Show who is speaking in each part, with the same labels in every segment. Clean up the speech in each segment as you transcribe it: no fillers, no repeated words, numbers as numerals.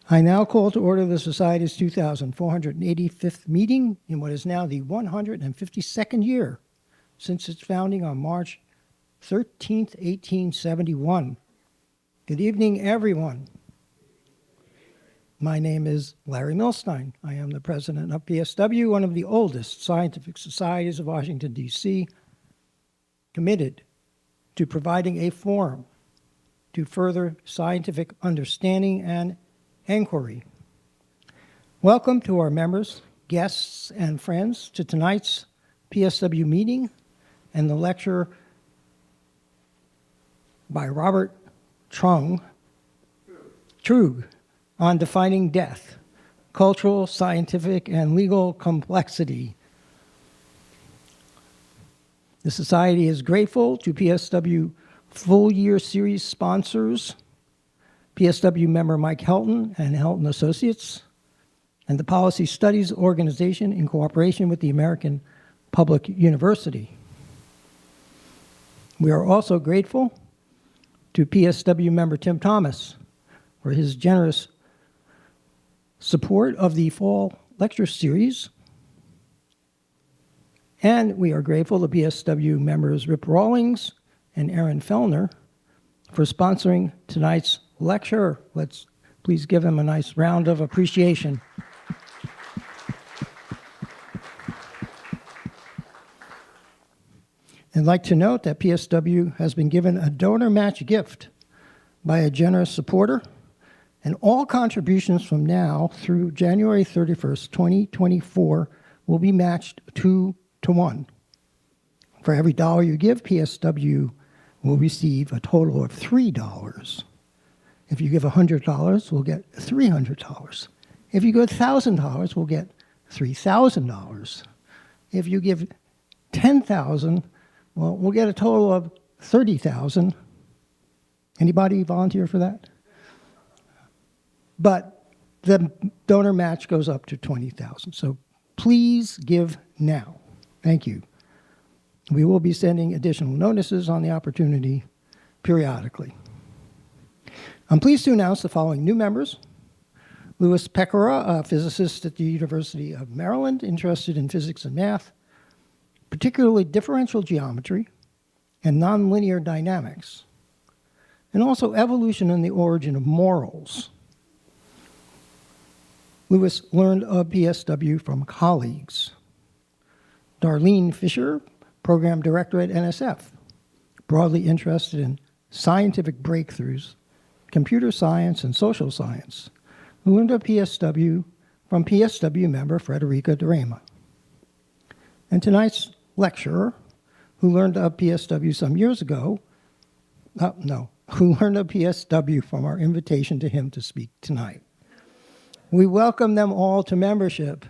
Speaker 1: I now call to order the Society's 2,485th meeting in what is now the 152nd year since its founding on March 13th, 1871. Good evening, everyone. My name is Larry Milstein. I am the president of PSW, one of the oldest scientific societies of Washington, D.C., committed to providing a forum to further scientific understanding and inquiry. Welcome to our members, guests, and friends to tonight's PSW meeting and the lecture by Robert Truog on defining death, cultural, scientific, and legal complexity. The Society is grateful to PSW full year series sponsors, PSW member Mike Helton and Helton Associates, and the Policy Studies Organization in cooperation with the American Public University. We are also grateful to PSW member Tim Thomas for his generous support of the fall lecture series. And we are grateful to PSW members Rip Rawlings and Aaron Fellner for sponsoring tonight's lecture. Let's please give them a nice round of appreciation. I'd like to note that PSW has been given a donor match gift by a generous supporter, and all contributions from now through January 31st, 2024 will be matched 2 to 1. For every dollar you give, PSW will receive a total of $3. If you give $100, we'll get $300. If you give $1,000, we'll get $3,000. If you give $10,000, well, we'll get a total of $30,000. Anybody volunteer for that? But the donor match goes up to $20,000. So please give now. Thank you. We will be sending additional notices on the opportunity periodically. I'm pleased to announce the following new members. Louis Pecora, a physicist at the University of Maryland, interested in physics and math, particularly differential geometry and nonlinear dynamics, and also evolution and the origin of morals. Louis learned of PSW from colleagues. Darlene Fisher, program director at NSF, broadly interested in scientific breakthroughs, computer science, and social science, who learned of PSW from PSW member Frederica Durema. And tonight's lecturer, who learned of PSW some years ago, who learned of PSW from our invitation to him to speak tonight. We welcome them all to membership.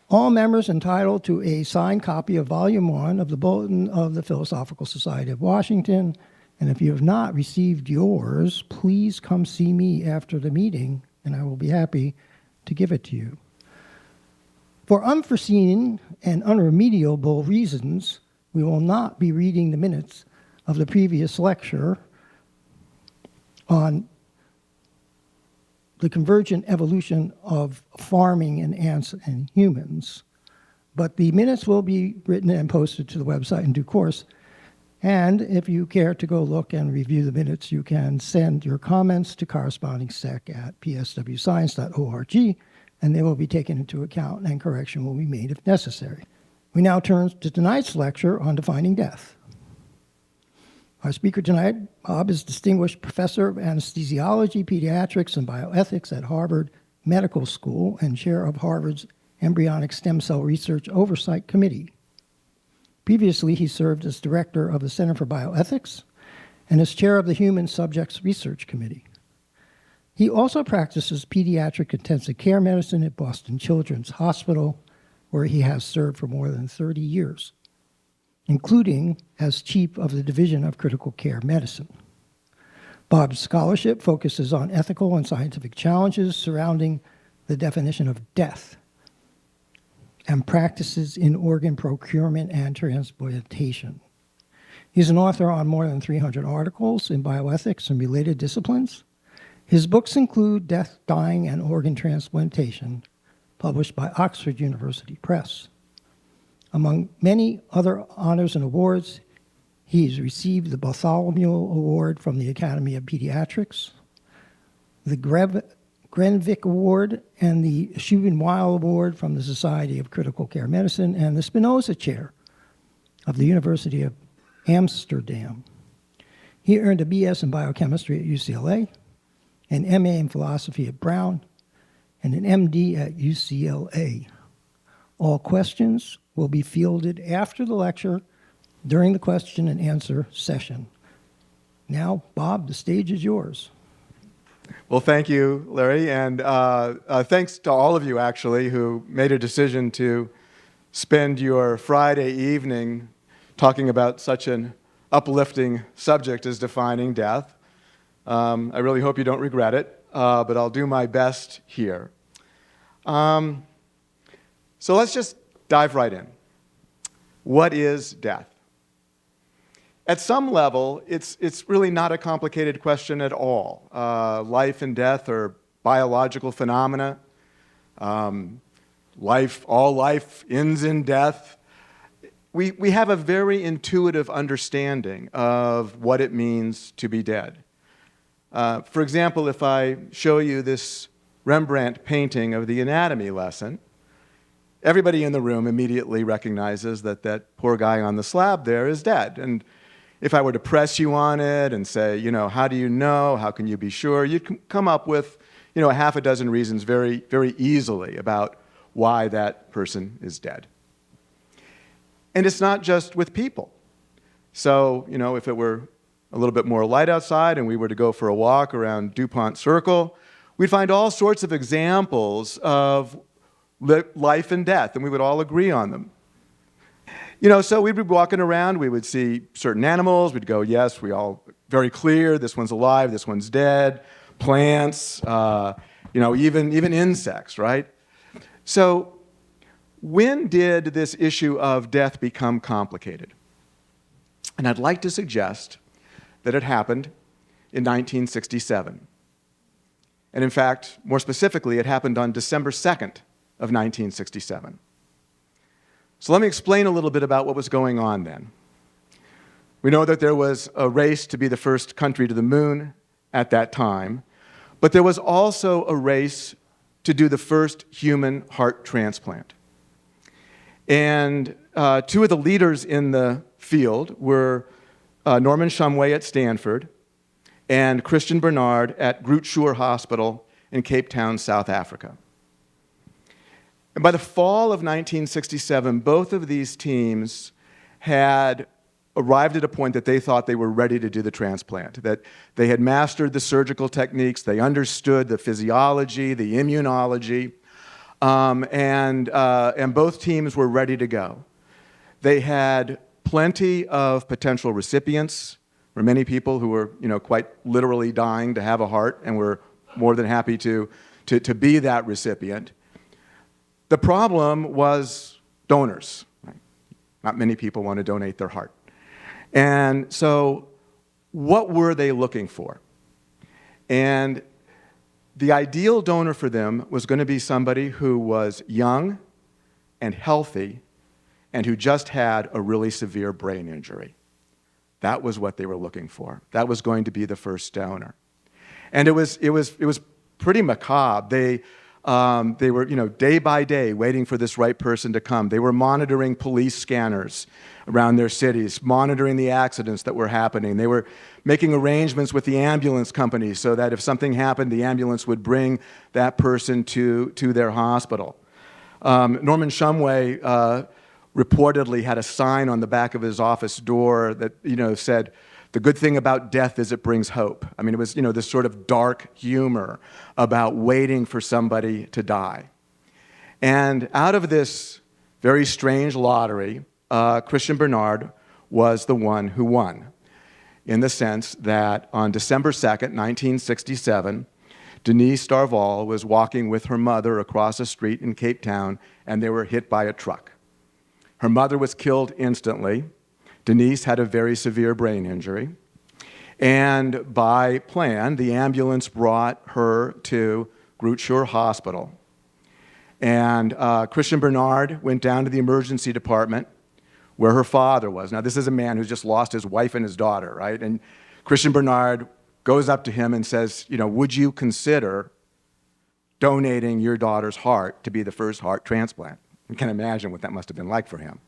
Speaker 1: All members entitled to a signed copy of Volume 1 of the Bulletin of the Philosophical Society of Washington, and if you have not received yours, please come see me after the meeting, and I will be happy to give it to you. For unforeseen and unremediable reasons, we will not be reading the minutes of the previous lecture on the convergent evolution of farming in ants and humans. But the minutes will be written and posted to the website in due course. And if you care to go look and review the minutes, you can send your comments to corresponding sec at pswscience.org, and they will be taken into account and correction will be made if necessary. We now turn to tonight's lecture on defining death. Our speaker tonight, Bob, is Distinguished Professor of Anesthesiology, Pediatrics, and Bioethics at Harvard Medical School and Chair of Harvard's Embryonic Stem Cell Research Oversight Committee. Previously, he served as Director of the Center for Bioethics and as Chair of the Human Subjects Research Committee. He also practices pediatric intensive care medicine at Boston Children's Hospital, where he has served for more than 30 years. Including as chief of the Division of Critical Care Medicine. Bob's scholarship focuses on ethical and scientific challenges surrounding the definition of death and practices in organ procurement and transplantation. He's an author on more than 300 articles in bioethics and related disciplines. His books include Death, Dying, and Organ Transplantation, published by Oxford University Press. Among many other honors and awards, he's received the Bartholomew Award from the Academy of Pediatrics, the Grenvik Award, and the Schubin-Weil Award from the Society of Critical Care Medicine, and the Spinoza Chair of the University of Amsterdam. He earned a BS in biochemistry at UCLA, an MA in philosophy at Brown, and an MD at UCLA. All questions will be fielded after the lecture during the question and answer session. Now, Bob, the stage is yours.
Speaker 2: Well, thank you, Larry, and thanks to all of you, actually, who made a decision to spend your Friday evening talking about such an uplifting subject as defining death. I really hope you don't regret it, but I'll do my best here. So let's just dive right in. What is death? At some level, it's really not a complicated question at all. Life and death are biological phenomena. All life ends in death. We have a very intuitive understanding of what it means to be dead. For example, if I show you this Rembrandt painting of the anatomy lesson, everybody in the room immediately recognizes that that poor guy on the slab there is dead. And if I were to press you on it and say, how do you know? How can you be sure? You'd come up with, a half a dozen reasons very, very easily about why that person is dead. And it's not just with people. So, if it were a little bit more light outside and we were to go for a walk around DuPont Circle, we'd find all sorts of examples of life and death, and we would all agree on them. So we'd be walking around, we would see certain animals, we'd go, yes, we all very clear, this one's alive, this one's dead, plants, even insects, right? So when did this issue of death become complicated? And I'd like to suggest that it happened in 1967. And in fact, more specifically, it happened on December 2nd of 1967. So let me explain a little bit about what was going on then. We know that there was a race to be the first country to the moon at that time, but there was also a race to do the first human heart transplant. And two of the leaders in the field were Norman Shumway at Stanford and Christian Barnard at Groote Schuur Hospital in Cape Town, South Africa. And by the fall of 1967, both of these teams had arrived at a point that they thought they were ready to do the transplant, that they had mastered the surgical techniques, they understood the physiology, the immunology, and both teams were ready to go. They had plenty of potential recipients. There were many people who were, quite literally dying to have a heart and were more than happy to be that recipient. The problem was donors. Right? Not many people want to donate their heart. And so what were they looking for? And the ideal donor for them was going to be somebody who was young and healthy and who just had a really severe brain injury. That was what they were looking for. That was going to be the first donor. And it was pretty macabre. They were, day by day waiting for this right person to come. They were monitoring police scanners around their cities, monitoring the accidents that were happening. They were making arrangements with the ambulance companies so that if something happened, the ambulance would bring that person to their hospital. Norman Shumway reportedly had a sign on the back of his office door that, said, "The good thing about death is it brings hope." I mean, it was, this sort of dark humor about waiting for somebody to die. And out of this very strange lottery, Christian Barnard was the one who won, in the sense that on December 2nd, 1967, Denise Darval was walking with her mother across a street in Cape Town, and they were hit by a truck. Her mother was killed instantly. Denise had a very severe brain injury. And by plan, the ambulance brought her to Groot Schuur Hospital. And Christian Barnard went down to the emergency department where her father was. Now, this is a man who's just lost his wife and his daughter, right? And Christian Barnard goes up to him and says, would you consider donating your daughter's heart to be the first heart transplant? You can imagine what that must have been like for him.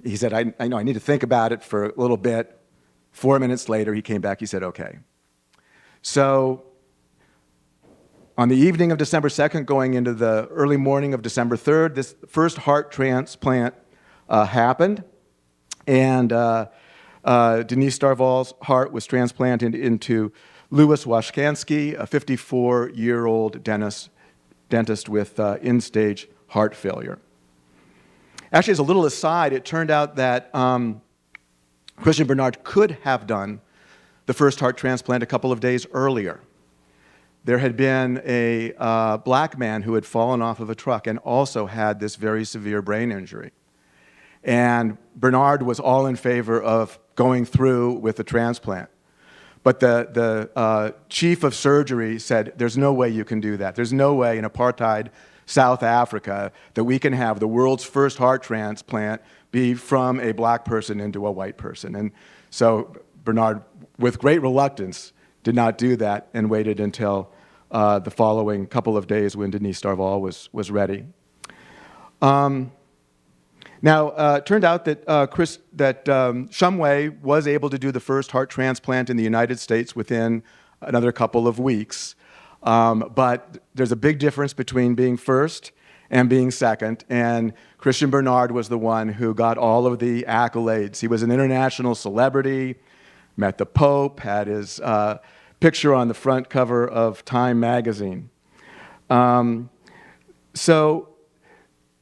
Speaker 2: He said, I know, I need to think about it for a little bit. 4 minutes later, he came back, he said, okay. So on the evening of December 2nd, going into the early morning of December 3rd, this first heart transplant happened. And Denise Starval's heart was transplanted into Louis Washkansky, a 54-year-old dentist with end-stage heart failure. Actually, as a little aside, it turned out that Christian Barnard could have done the first heart transplant a couple of days earlier. There had been a black man who had fallen off of a truck and also had this very severe brain injury. And Barnard was all in favor of going through with the transplant. But the chief of surgery said, there's no way you can do that. There's no way in apartheid South Africa that we can have the world's first heart transplant be from a black person into a white person. And so Barnard, with great reluctance, did not do that and waited until the following couple of days when Denise Starval was ready. Now, it turned out that Shumway was able to do the first heart transplant in the United States within another couple of weeks. But there's a big difference between being first and being second, and Christian Barnard was the one who got all of the accolades. He was an international celebrity, met the Pope, had his picture on the front cover of Time magazine. So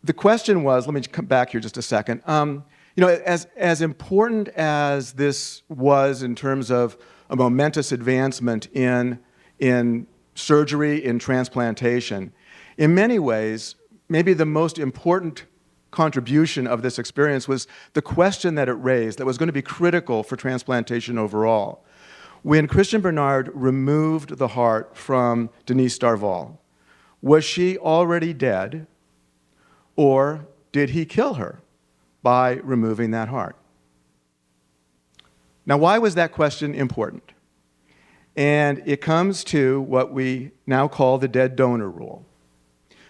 Speaker 2: the question was, let me come back here just a second. As important as this was in terms of a momentous advancement in surgery, in transplantation, in many ways, maybe the most important contribution of this experience was the question that it raised that was going to be critical for transplantation overall. When Christian Barnard removed the heart from Denise Starval, was she already dead, or did he kill her by removing that heart? Now, why was that question important? And it comes to what we now call the dead donor rule.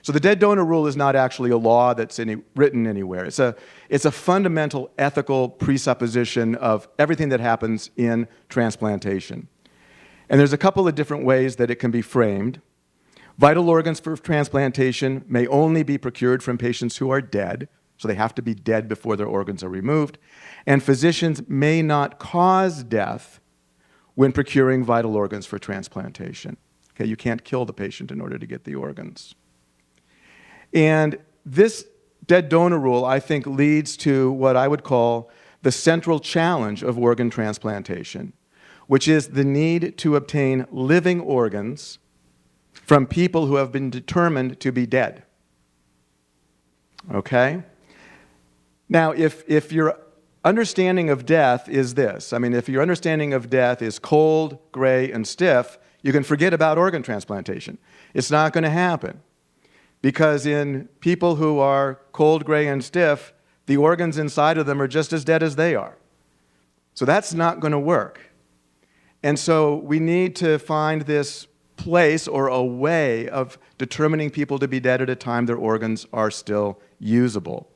Speaker 2: So the dead donor rule is not actually a law that's written anywhere. It's a fundamental ethical presupposition of everything that happens in transplantation. And there's a couple of different ways that it can be framed. Vital organs for transplantation may only be procured from patients who are dead, so they have to be dead before their organs are removed. And physicians may not cause death when procuring vital organs for transplantation. Okay, you can't kill the patient in order to get the organs. And this dead donor rule, I think, leads to what I would call the central challenge of organ transplantation, which is the need to obtain living organs from people who have been determined to be dead. Okay? Now, if your understanding of death is this, if your understanding of death is cold, gray, and stiff, you can forget about organ transplantation. It's not going to happen. Because in people who are cold, gray, and stiff, the organs inside of them are just as dead as they are. So that's not going to work. And so we need to find this place or a way of determining people to be dead at a time their organs are still usable.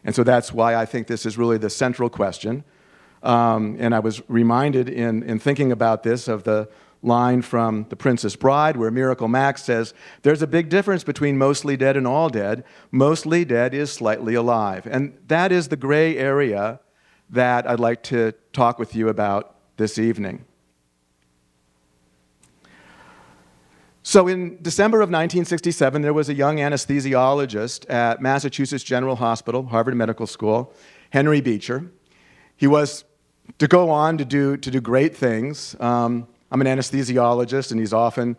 Speaker 2: And so that's why I think this is really the central question. And I was reminded in thinking about this of the line from The Princess Bride where Miracle Max says, there's a big difference between mostly dead and all dead. Mostly dead is slightly alive. And that is the gray area that I'd like to talk with you about this evening. So in December of 1967, there was a young anesthesiologist at Massachusetts General Hospital, Harvard Medical School, Henry Beecher. He was to go on to do great things. I'm an anesthesiologist, and he's often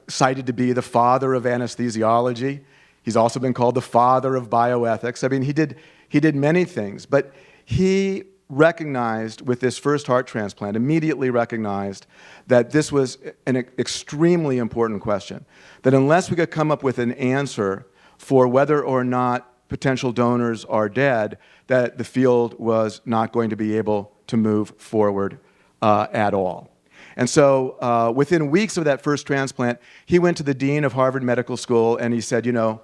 Speaker 2: cited to be the father of anesthesiology. He's also been called the father of bioethics. He did many things, but he recognized with this first heart transplant, immediately recognized that this was an extremely important question, that unless we could come up with an answer for whether or not potential donors are dead, that the field was not going to be able to move forward at all. And so within weeks of that first transplant, he went to the dean of Harvard Medical School and he said, you know,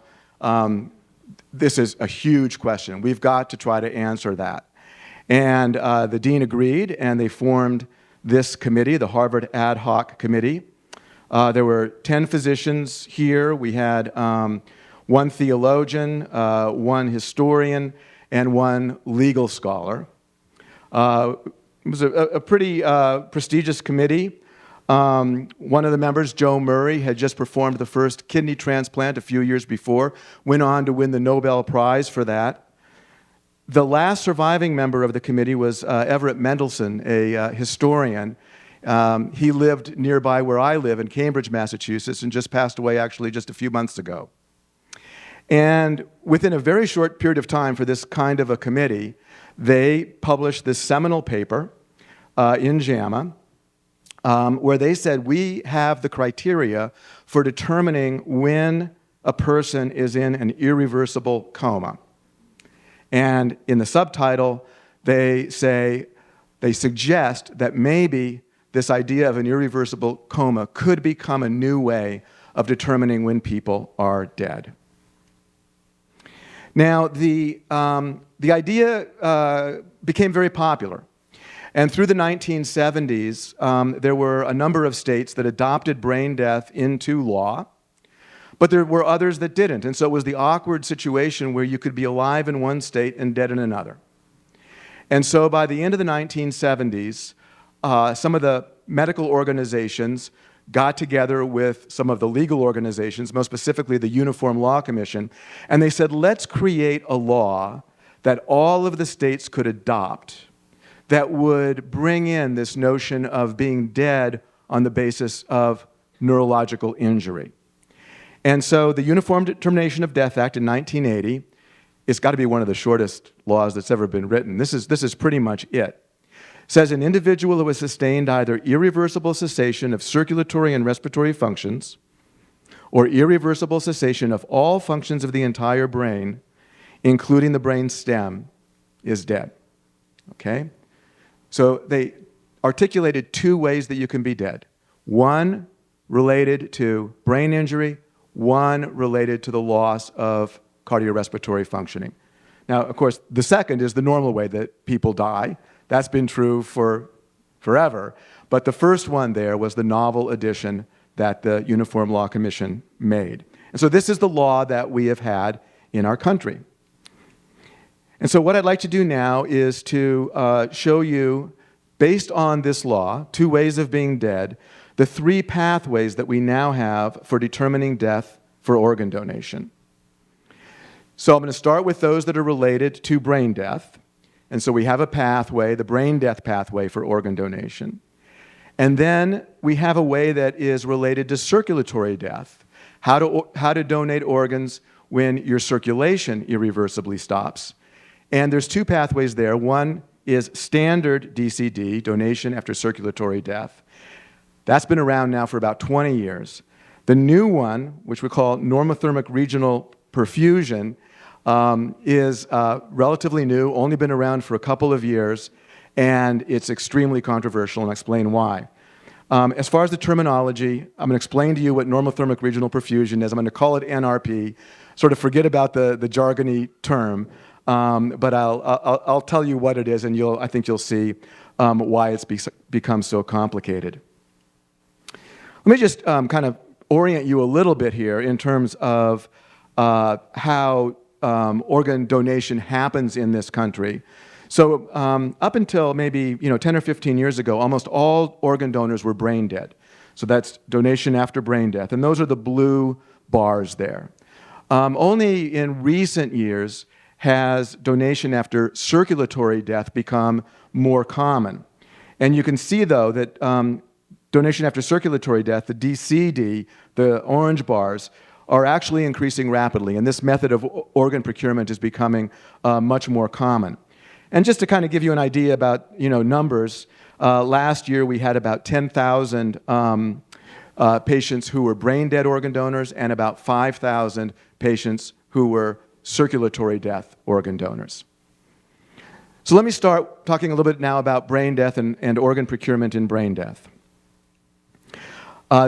Speaker 2: this is a huge question. We've got to try to answer that. And the dean agreed, and they formed this committee, the Harvard Ad Hoc Committee. There were 10 physicians here. We had one theologian, one historian, and one legal scholar. It was a pretty prestigious committee. One of the members, Joe Murray, had just performed the first kidney transplant a few years before, went on to win the Nobel Prize for that. The last surviving member of the committee was Everett Mendelsohn, a historian. He lived nearby where I live in Cambridge, Massachusetts, and just passed away actually just a few months ago. And within a very short period of time for this kind of a committee, they published this seminal paper in JAMA where they said, we have the criteria for determining when a person is in an irreversible coma. And in the subtitle, they suggest that maybe this idea of an irreversible coma could become a new way of determining when people are dead. Now, the idea became very popular. And through the 1970s, there were a number of states that adopted brain death into law, but there were others that didn't. And so it was the awkward situation where you could be alive in one state and dead in another. And so by the end of the 1970s, some of the medical organizations got together with some of the legal organizations, most specifically the Uniform Law Commission, and they said, let's create a law that all of the states could adopt that would bring in this notion of being dead on the basis of neurological injury. And so the Uniform Determination of Death Act in 1980, it's got to be one of the shortest laws that's ever been written. This is pretty much it. Says an individual who has sustained either irreversible cessation of circulatory and respiratory functions or irreversible cessation of all functions of the entire brain, including the brain stem, is dead. Okay? So they articulated two ways that you can be dead. One related to brain injury, one related to the loss of cardiorespiratory functioning. Now, of course, the second is the normal way that people die. That's been true for forever. But the first one there was the novel addition that the Uniform Law Commission made. And so this is the law that we have had in our country. And so what I'd like to do now is to show you, based on this law, two ways of being dead, the three pathways that we now have for determining death for organ donation. So I'm going to start with those that are related to brain death. And so we have a pathway, the brain death pathway for organ donation. And then we have a way that is related to circulatory death, how to donate organs when your circulation irreversibly stops. And there's two pathways there. One is standard DCD, donation after circulatory death. That's been around now for about 20 years. The new one, which we call Normothermic regional perfusion, is relatively new, only been around for a couple of years, and it's extremely controversial, and I'll explain why. As far as the terminology, I'm going to explain to you what normothermic regional perfusion is. I'm going to call it NRP, sort of forget about the jargony term, but I'll tell you what it is, and I think you'll see why it's become so complicated. Let me just kind of orient you a little bit here in terms of how organ donation happens in this country. So up until maybe 10 or 15 years ago, almost all organ donors were brain dead. So that's donation after brain death, and those are the blue bars there. Only in recent years has donation after circulatory death become more common. And you can see, though, that donation after circulatory death, the DCD, the orange bars, are actually increasing rapidly, and this method of organ procurement is becoming much more common. And just to kind of give you an idea about numbers, last year we had about 10,000 patients who were brain-dead organ donors and about 5,000 patients who were circulatory death organ donors. So let me start talking a little bit now about brain death and organ procurement in brain death.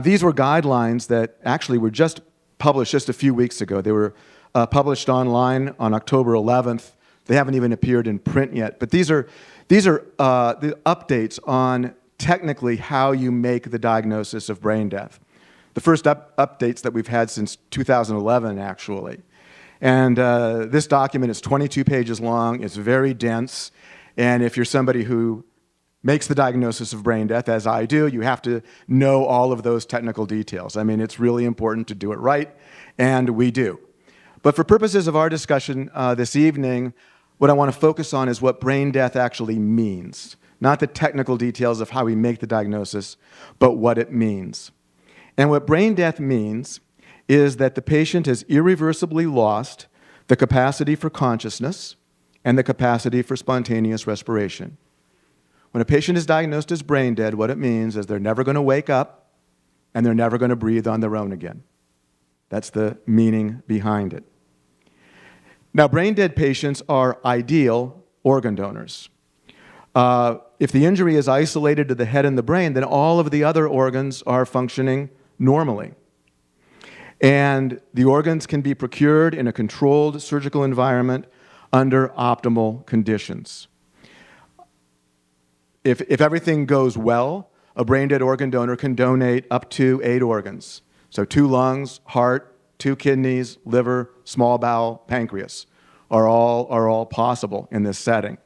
Speaker 2: These were guidelines that actually were just published just a few weeks ago. They were published online on October 11th. They haven't even appeared in print yet. But these are the updates on technically how you make the diagnosis of brain death. The first updates that we've had since 2011, actually. And this document is 22 pages long. It's very dense. And if you're somebody who makes the diagnosis of brain death, as I do, you have to know all of those technical details. I mean, it's really important to do it right, and we do. But for purposes of our discussion this evening, what I want to focus on is what brain death actually means. Not the technical details of how we make the diagnosis, but what it means. And what brain death means is that the patient has irreversibly lost the capacity for consciousness and the capacity for spontaneous respiration. When a patient is diagnosed as brain dead, what it means is they're never going to wake up and they're never going to breathe on their own again. That's the meaning behind it. Now, brain dead patients are ideal organ donors. If the injury is isolated to the head and the brain, then all of the other organs are functioning normally. And the organs can be procured in a controlled surgical environment under optimal conditions. If everything goes well, a brain-dead organ donor can donate up to 8 organs. So 2 lungs, heart, 2 kidneys, liver, small bowel, pancreas are all possible in this setting.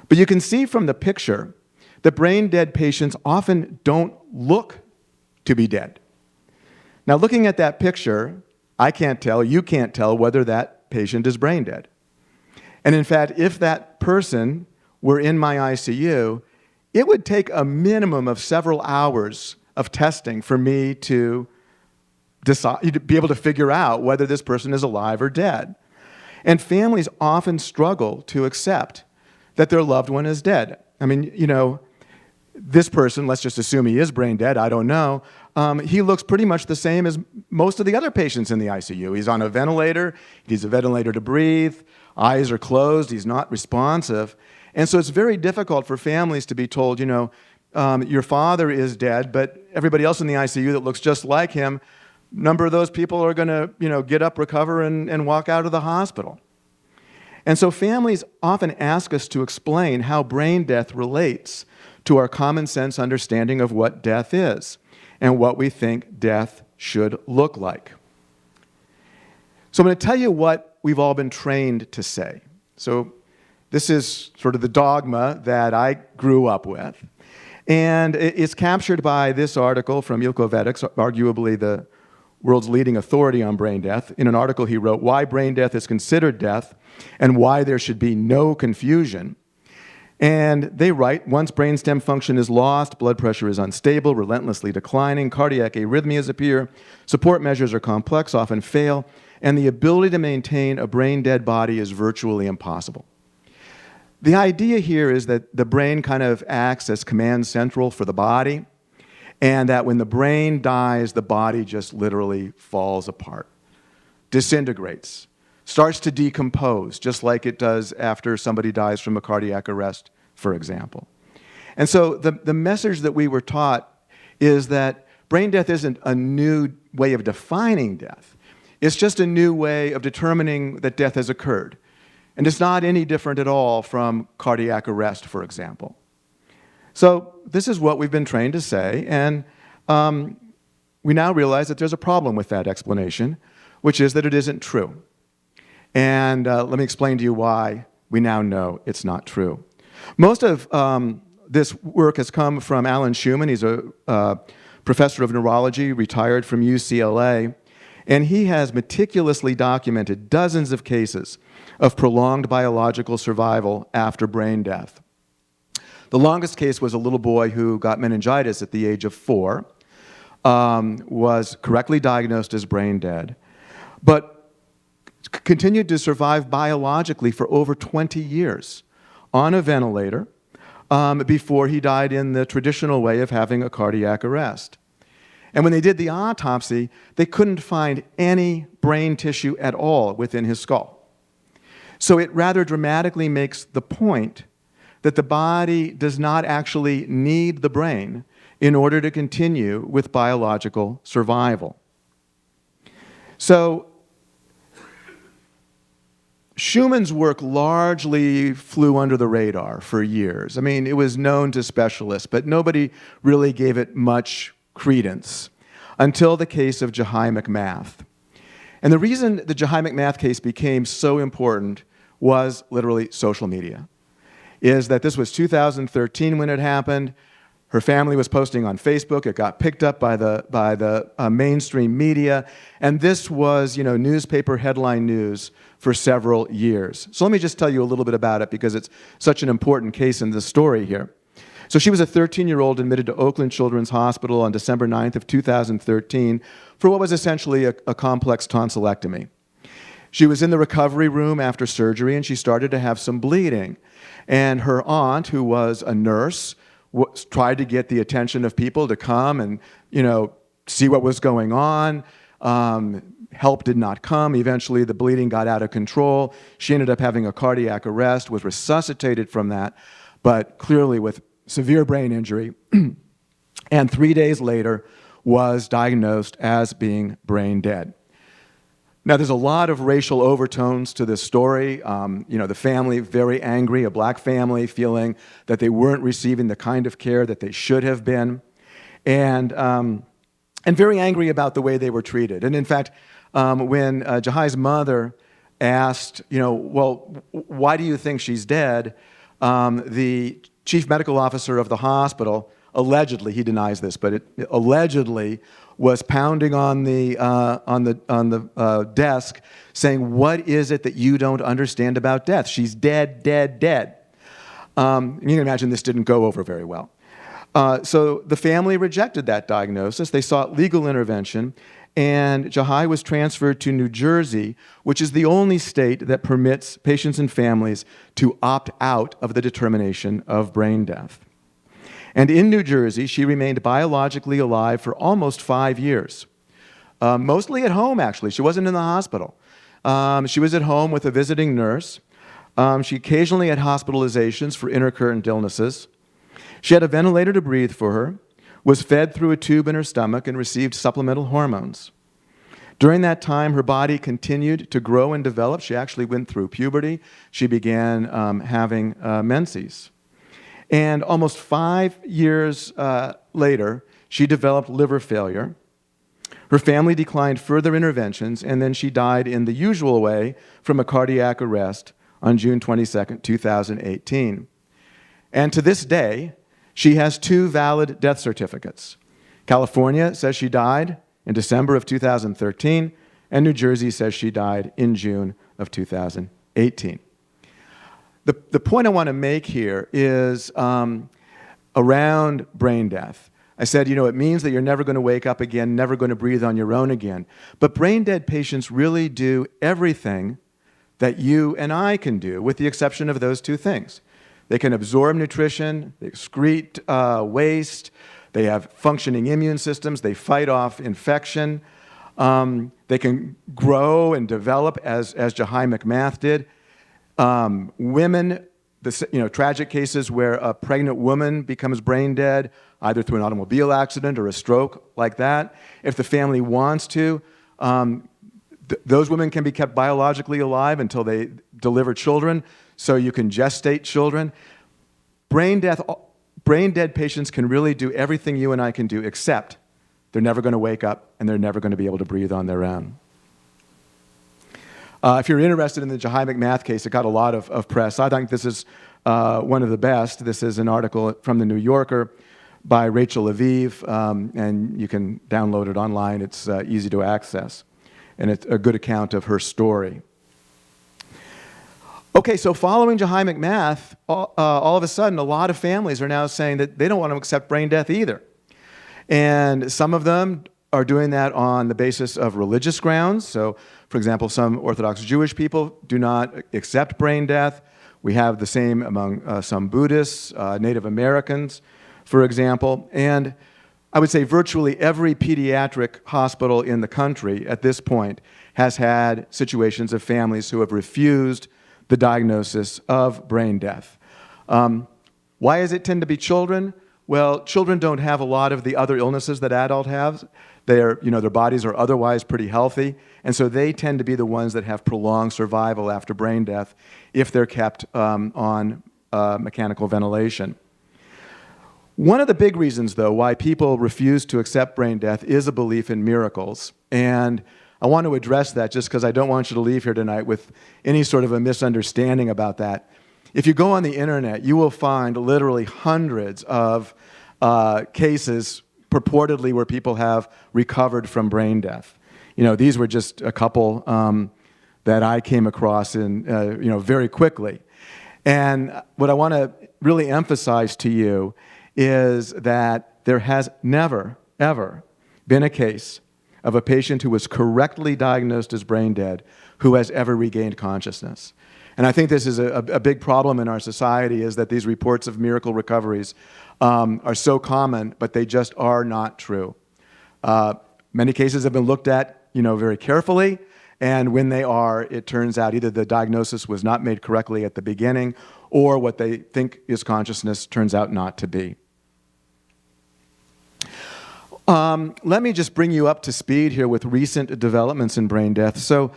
Speaker 2: But you can see from the picture that brain-dead patients often don't look to be dead. Now, looking at that picture, I can't tell, you can't tell whether that patient is brain-dead. And in fact, if that person were in my ICU, it would take a minimum of several hours of testing for me to decide, to be able to figure out whether this person is alive or dead. And families often struggle to accept that their loved one is dead. I mean, this person, let's just assume he is brain dead, I don't know, he looks pretty much the same as most of the other patients in the ICU. He's on a ventilator, he needs a ventilator to breathe, eyes are closed, he's not responsive. And so it's very difficult for families to be told, your father is dead, but everybody else in the ICU that looks just like him, a number of those people are going to, get up, recover, and walk out of the hospital. And so families often ask us to explain how brain death relates to our common sense understanding of what death is and what we think death should look like. So I'm going to tell you what we've all been trained to say. So this is sort of the dogma that I grew up with. And it's captured by this article from Bioethics, arguably the world's leading authority on brain death. In an article he wrote, Why Brain Death is Considered Death and Why There Should Be No Confusion. And they write, once brainstem function is lost, blood pressure is unstable, relentlessly declining, cardiac arrhythmias appear, support measures are complex, often fail, and the ability to maintain a brain-dead body is virtually impossible. The idea here is that the brain kind of acts as command central for the body, and that when the brain dies, the body just literally falls apart, disintegrates, starts to decompose, just like it does after somebody dies from a cardiac arrest, for example. And so the message that we were taught is that brain death isn't a new way of defining death. It's just a new way of determining that death has occurred. And it's not any different at all from cardiac arrest, for example. So this is what we've been trained to say, and we now realize that there's a problem with that explanation, which is that it isn't true. And let me explain to you why we now know it's not true. Most of this work has come from Alan Schumann. He's a professor of neurology, retired from UCLA, and he has meticulously documented dozens of cases of prolonged biological survival after brain death. The longest case was a little boy who got meningitis at the age of 4, was correctly diagnosed as brain dead, but continued to survive biologically for over 20 years on a ventilator before he died in the traditional way of having a cardiac arrest. And when they did the autopsy, they couldn't find any brain tissue at all within his skull. So it rather dramatically makes the point that the body does not actually need the brain in order to continue with biological survival. So Schumann's work largely flew under the radar for years. I mean, it was known to specialists, but nobody really gave it much credence until the case of Jahi McMath. And the reason the Jahi McMath case became so important was literally social media. Is that this was 2013 when it happened. Her family was posting on Facebook. It got picked up by the mainstream media. And this was, newspaper headline news for several years. So let me just tell you a little bit about it because it's such an important case in the story here. So she was a 13-year-old admitted to Oakland Children's Hospital on December 9th of 2013 for what was essentially a complex tonsillectomy. She was in the recovery room after surgery, and she started to have some bleeding. And her aunt, who was a nurse, tried to get the attention of people to come and, see what was going on. Help did not come. Eventually, the bleeding got out of control. She ended up having a cardiac arrest, was resuscitated from that, but clearly with severe brain injury. And 3 days later, was diagnosed as being brain dead. Now, there's a lot of racial overtones to this story. The family very angry, a black family feeling that they weren't receiving the kind of care that they should have been, and very angry about the way they were treated. And in fact, when Jahi's mother asked, well, why do you think she's dead? The chief medical officer of the hospital, allegedly, he denies this, but allegedly was pounding on the desk, saying, "What is it that you don't understand about death? She's dead, dead, dead." You can imagine this didn't go over very well. So the family rejected that diagnosis. They sought legal intervention, and Jahi was transferred to New Jersey, which is the only state that permits patients and families to opt out of the determination of brain death. And in New Jersey, she remained biologically alive for almost 5 years, mostly at home, actually. She wasn't in the hospital. She was at home with a visiting nurse. She occasionally had hospitalizations for intercurrent illnesses. She had a ventilator to breathe for her, was fed through a tube in her stomach, and received supplemental hormones. During that time, her body continued to grow and develop. She actually went through puberty. She began having menses. And almost 5 years later, she developed liver failure. Her family declined further interventions, and then she died in the usual way from a cardiac arrest on June 22nd, 2018. And to this day, she has 2 valid death certificates. California says she died in December of 2013, and New Jersey says she died in June of 2018. The point I want to make here is around brain death. I said, it means that you're never going to wake up again, never going to breathe on your own again. But brain dead patients really do everything that you and I can do, with the exception of those 2 things. They can absorb nutrition, they excrete waste, they have functioning immune systems, they fight off infection, they can grow and develop as Jahi McMath did. Women, tragic cases where a pregnant woman becomes brain dead, either through an automobile accident or a stroke like that. If the family wants to, those women can be kept biologically alive until they deliver children, so you can gestate children. Brain dead patients can really do everything you and I can do, except they're never going to wake up and they're never going to be able to breathe on their own. If you're interested in the Jahi McMath case, it got a lot of press. I think this is one of the best. This is an article from the New Yorker by Rachel Aviv, and you can download it online. It's easy to access, and it's a good account of her story. Okay, so following Jahi McMath, all of a sudden, a lot of families are now saying that they don't want to accept brain death either. And some of them are doing that on the basis of religious grounds. So, for example, some Orthodox Jewish people do not accept brain death, We have the same among some Buddhists, Native Americans, for example. And I would say virtually every pediatric hospital in the country at this point has had situations of families who have refused the diagnosis of brain death. Why does it tend to be children? Well, children don't have a lot of the other illnesses that adults have. Their bodies are otherwise pretty healthy, and so they tend to be the ones that have prolonged survival after brain death if they're kept on mechanical ventilation. One of the big reasons, though, why people refuse to accept brain death is a belief in miracles. And I want to address that just because I don't want you to leave here tonight with any sort of a misunderstanding about that. If you go on the internet, you will find literally hundreds of cases purportedly where people have recovered from brain death. These were just a couple that I came across in, very quickly. And what I want to really emphasize to you is that there has never, ever been a case of a patient who was correctly diagnosed as brain dead who has ever regained consciousness. And I think this is a big problem in our society, is that these reports of miracle recoveries are so common, but they just are not true. Many cases have been looked at, very carefully, and when they are, it turns out either the diagnosis was not made correctly at the beginning, or what they think is consciousness turns out not to be. Let me just bring you up to speed here with recent developments in brain death. So,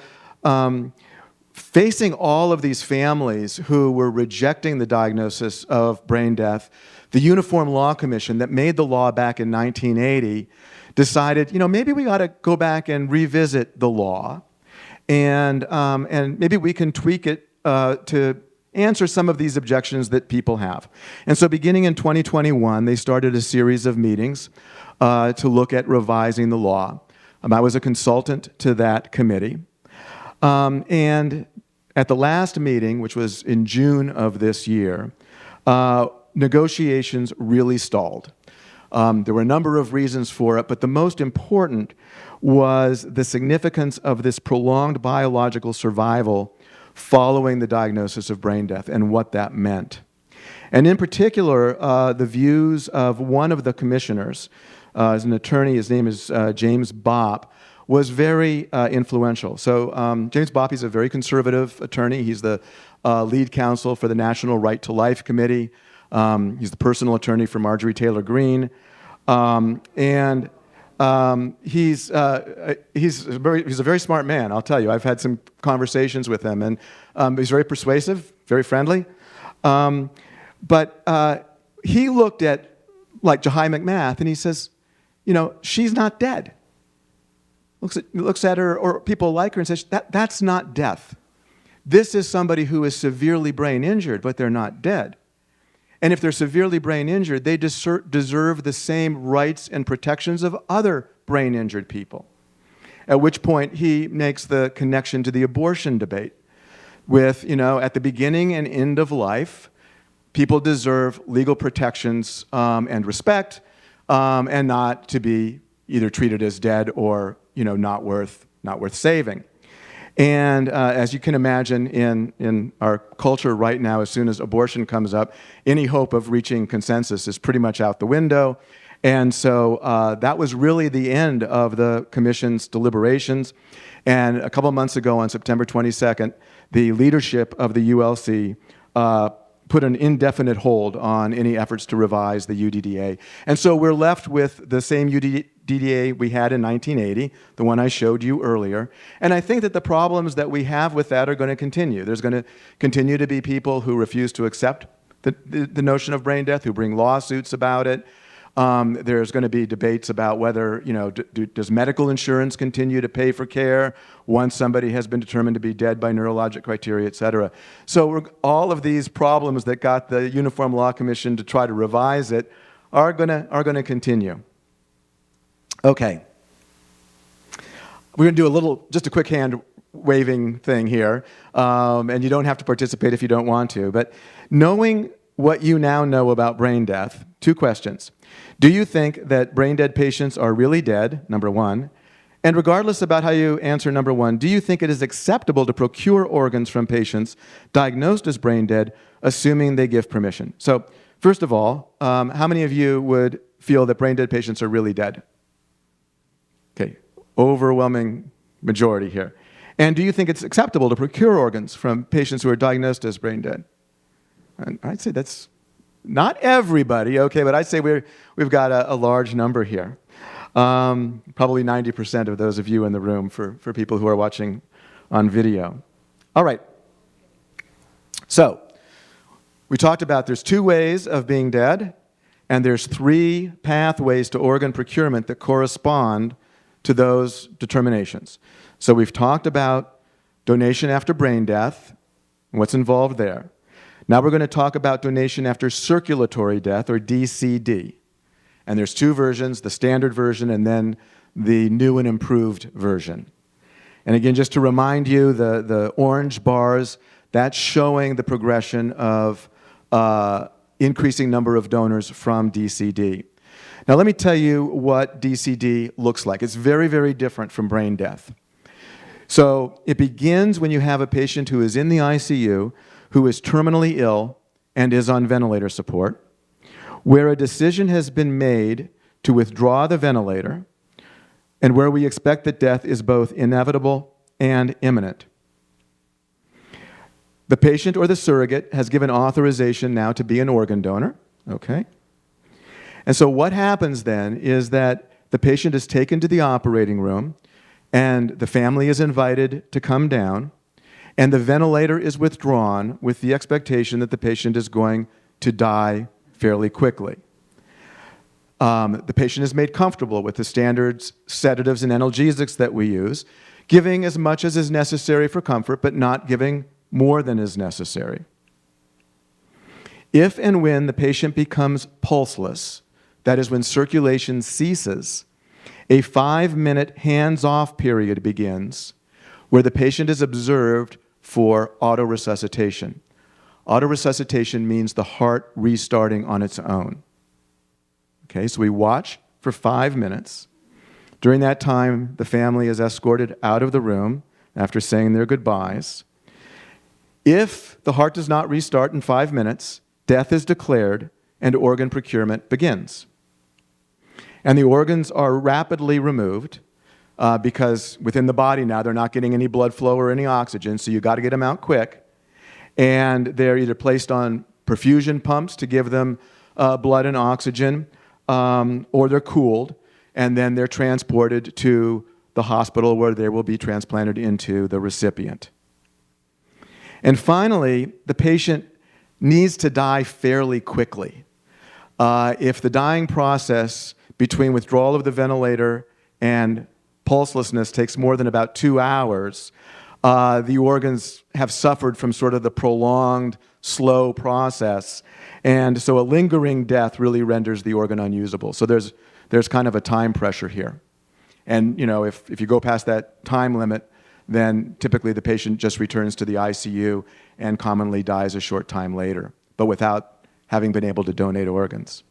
Speaker 2: facing all of these families who were rejecting the diagnosis of brain death, the Uniform Law Commission that made the law back in 1980 decided, maybe we ought to go back and revisit the law, and maybe we can tweak it to answer some of these objections that people have. And so beginning in 2021, they started a series of meetings to look at revising the law. I was a consultant to that committee. And at the last meeting, which was in June of this year, negotiations really stalled. There were a number of reasons for it, but the most important was the significance of this prolonged biological survival following the diagnosis of brain death and what that meant. And in particular, the views of one of the commissioners, as an attorney, his name is James Bopp, was very influential. So James Bopp, he's a very conservative attorney. He's the lead counsel for the National Right to Life Committee. He's the personal attorney for Marjorie Taylor Greene. He's a very smart man, I'll tell you. I've had some conversations with him, and he's very persuasive, very friendly. But he looked at, like, Jahai McMath, and he says, she's not dead. Looks at her, or people like her, and says, that's not death. This is somebody who is severely brain injured, but they're not dead. And if they're severely brain injured, they deserve the same rights and protections of other brain injured people. At which point he makes the connection to the abortion debate with, at the beginning and end of life, people deserve legal protections and respect, and not to be either treated as dead or not worth saving. And as you can imagine, in our culture right now, as soon as abortion comes up, any hope of reaching consensus is pretty much out the window. And so that was really the end of the commission's deliberations. And a couple months ago, on September 22nd, the leadership of the ULC put an indefinite hold on any efforts to revise the UDDA. And so we're left with the same UDDA we had in 1980, the one I showed you earlier. And I think that the problems that we have with that are going to continue. There's going to continue to be people who refuse to accept the notion of brain death, who bring lawsuits about it. There's going to be debates about whether, does medical insurance continue to pay for care once somebody has been determined to be dead by neurologic criteria, et cetera. So all of these problems that got the Uniform Law Commission to try to revise it are going to continue. Okay. We're going to do just a quick hand waving thing here, and you don't have to participate if you don't want to. But knowing what you now know about brain death, 2 questions. Do you think that brain dead patients are really dead, number 1? And regardless about how you answer number one, do you think it is acceptable to procure organs from patients diagnosed as brain dead, assuming they give permission? So first of all, how many of you would feel that brain dead patients are really dead? Okay, overwhelming majority here. And do you think it's acceptable to procure organs from patients who are diagnosed as brain dead? And I'd say that's not everybody, okay, but I'd say we've got a large number here. Probably 90% of those of you in the room for people who are watching on video. All right. So we talked about there's two ways of being dead, and there's three pathways to organ procurement that correspond to those determinations. So we've talked about donation after brain death and what's involved there. Now we're going to talk about donation after circulatory death, or DCD. And there's two versions, the standard version and then the new and improved version. And again, just to remind you, the orange bars, that's showing the progression of increasing number of donors from DCD. Now let me tell you what DCD looks like. It's very, very different from brain death. So it begins when you have a patient who is in the ICU, who is terminally ill and is on ventilator support, where a decision has been made to withdraw the ventilator, and where we expect that death is both inevitable and imminent. The patient or the surrogate has given authorization now to be an organ donor, okay? And so what happens then is that the patient is taken to the operating room, and the family is invited to come down, and the ventilator is withdrawn with the expectation that the patient is going to die fairly quickly. The patient is made comfortable with the standard sedatives and analgesics that we use, giving as much as is necessary for comfort, but not giving more than is necessary. If and when the patient becomes pulseless, that is when circulation ceases, a 5-minute hands-off period begins where the patient is observed for autoresuscitation. Autoresuscitation means the heart restarting on its own. Okay, so we watch for 5 minutes. During that time, the family is escorted out of the room after saying their goodbyes. If the heart does not restart in 5 minutes, death is declared and organ procurement begins. And the organs are rapidly removed because within the body now they're not getting any blood flow or any oxygen, so you've got to get them out quick. And they're either placed on perfusion pumps to give them blood and oxygen, or they're cooled, and then they're transported to the hospital where they will be transplanted into the recipient. And finally, the patient needs to die fairly quickly. If the dying process between withdrawal of the ventilator and pulselessness takes more than about 2 hours, the organs have suffered from sort of the prolonged, slow process. And so a lingering death really renders the organ unusable. So there's kind of a time pressure here. And you know, if you go past that time limit, then typically the patient just returns to the ICU and commonly dies a short time later, but without having been able to donate organs.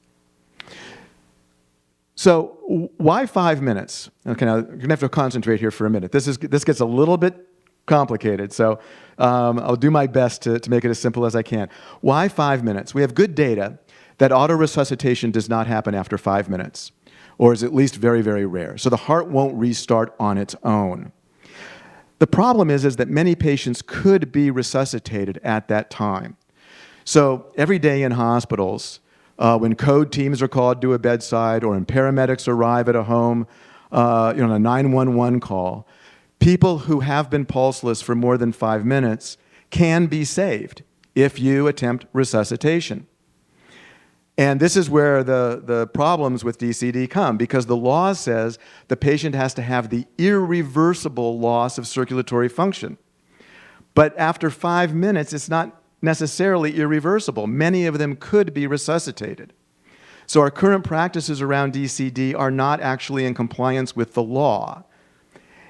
Speaker 2: So why 5 minutes? Okay, now you're going to have to concentrate here for a minute. This gets a little bit complicated, so I'll do my best to make it as simple as I can. Why 5 minutes? We have good data that autoresuscitation does not happen after 5 minutes, or is at least very, very rare. So the heart won't restart on its own. The problem is that many patients could be resuscitated at that time. So every day in hospitals, when code teams are called to a bedside or when paramedics arrive at a home, on a 911 call, people who have been pulseless for more than 5 minutes can be saved if you attempt resuscitation. And this is where the problems with DCD come, because the law says the patient has to have the irreversible loss of circulatory function. But after 5 minutes, it's not necessarily irreversible. Many of them could be resuscitated. So our current practices around DCD are not actually in compliance with the law.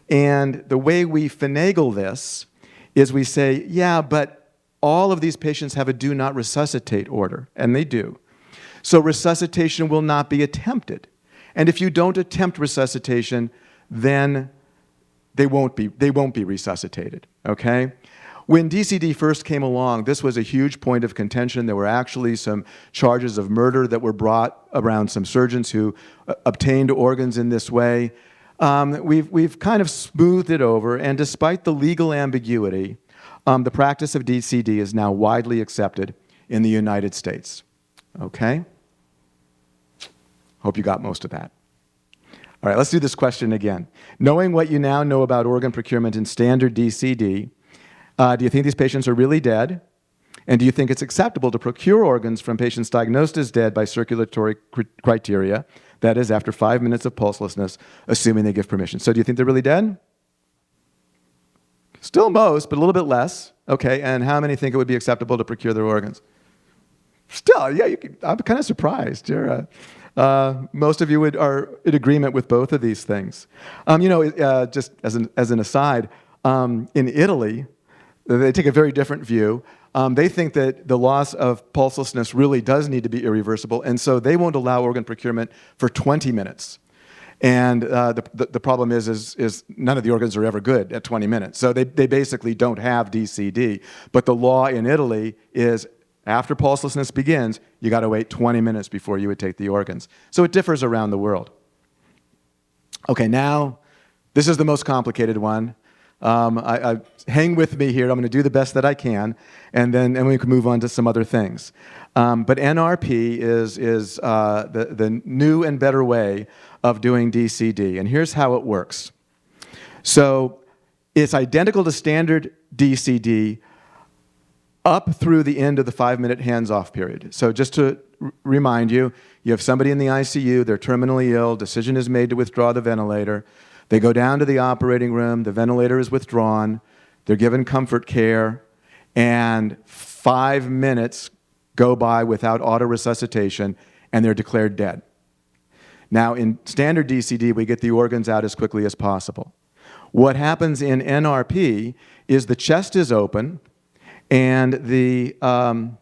Speaker 2: And the way we finagle this is we say, yeah, but all of these patients have a do not resuscitate order, and they do. So resuscitation will not be attempted. And if you don't attempt resuscitation, then they won't be resuscitated, okay? When DCD first came along, this was a huge point of contention. There were actually some charges of murder that were brought around some surgeons who obtained organs in this way. We've kind of smoothed it over, and despite the legal ambiguity, the practice of DCD is now widely accepted in the United States, okay? Hope you got most of that. All right, let's do this question again. Knowing what you now know about organ procurement in standard DCD, do you think these patients are really dead? And do you think it's acceptable to procure organs from patients diagnosed as dead by circulatory criteria, that is, after 5 minutes of pulselessness, assuming they give permission? So do you think they're really dead? Still most, but a little bit less. Okay, and how many think it would be acceptable to procure their organs? Still, yeah, I'm kind of surprised. Most of you are in agreement with both of these things. Just as an aside, in Italy, they take a very different view. They think that the loss of pulselessness really does need to be irreversible, and so they won't allow organ procurement for 20 minutes. And the problem is none of the organs are ever good at 20 minutes. So they basically don't have DCD. But the law in Italy is after pulselessness begins, you got to wait 20 minutes before you would take the organs. So it differs around the world. Okay, now this is the most complicated one. Hang with me here. I'm going to do the best that I can, and we can move on to some other things. But NRP is the new and better way of doing DCD, and here's how it works. So it's identical to standard DCD up through the end of the 5-minute hands-off period. So just to remind you, you have somebody in the ICU, they're terminally ill, decision is made to withdraw the ventilator. They go down to the operating room, the ventilator is withdrawn, they're given comfort care, and 5 minutes go by without auto-resuscitation, and they're declared dead. Now, in standard DCD, we get the organs out as quickly as possible. What happens in NRP is the chest is open, and the, there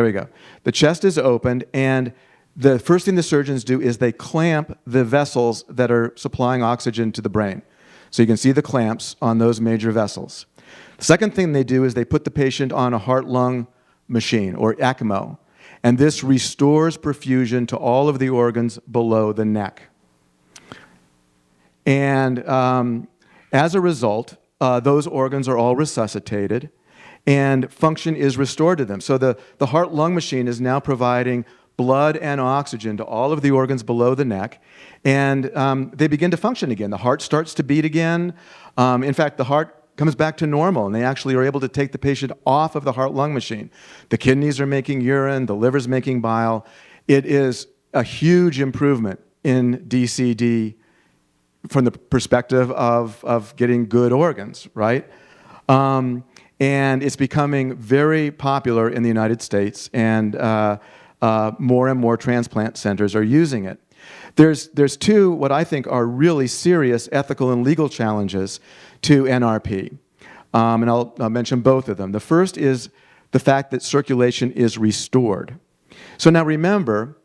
Speaker 2: we go. The chest is opened, and the first thing the surgeons do is they clamp the vessels that are supplying oxygen to the brain. So you can see the clamps on those major vessels. The second thing they do is they put the patient on a heart-lung machine, or ECMO, and this restores perfusion to all of the organs below the neck. And as a result, those organs are all resuscitated, and function is restored to them. So the heart-lung machine is now providing blood and oxygen to all of the organs below the neck, and they begin to function again. The heart starts to beat again. In fact, the heart comes back to normal, and they actually are able to take the patient off of the heart-lung machine. The kidneys are making urine, the liver's making bile. It is a huge improvement in DCD from the perspective of getting good organs, right? And it's becoming very popular in the United States, and more and more transplant centers are using it. There's two, what I think are really serious ethical and legal challenges to NRP, and I'll mention both of them. The first is the fact that circulation is restored. So now remember,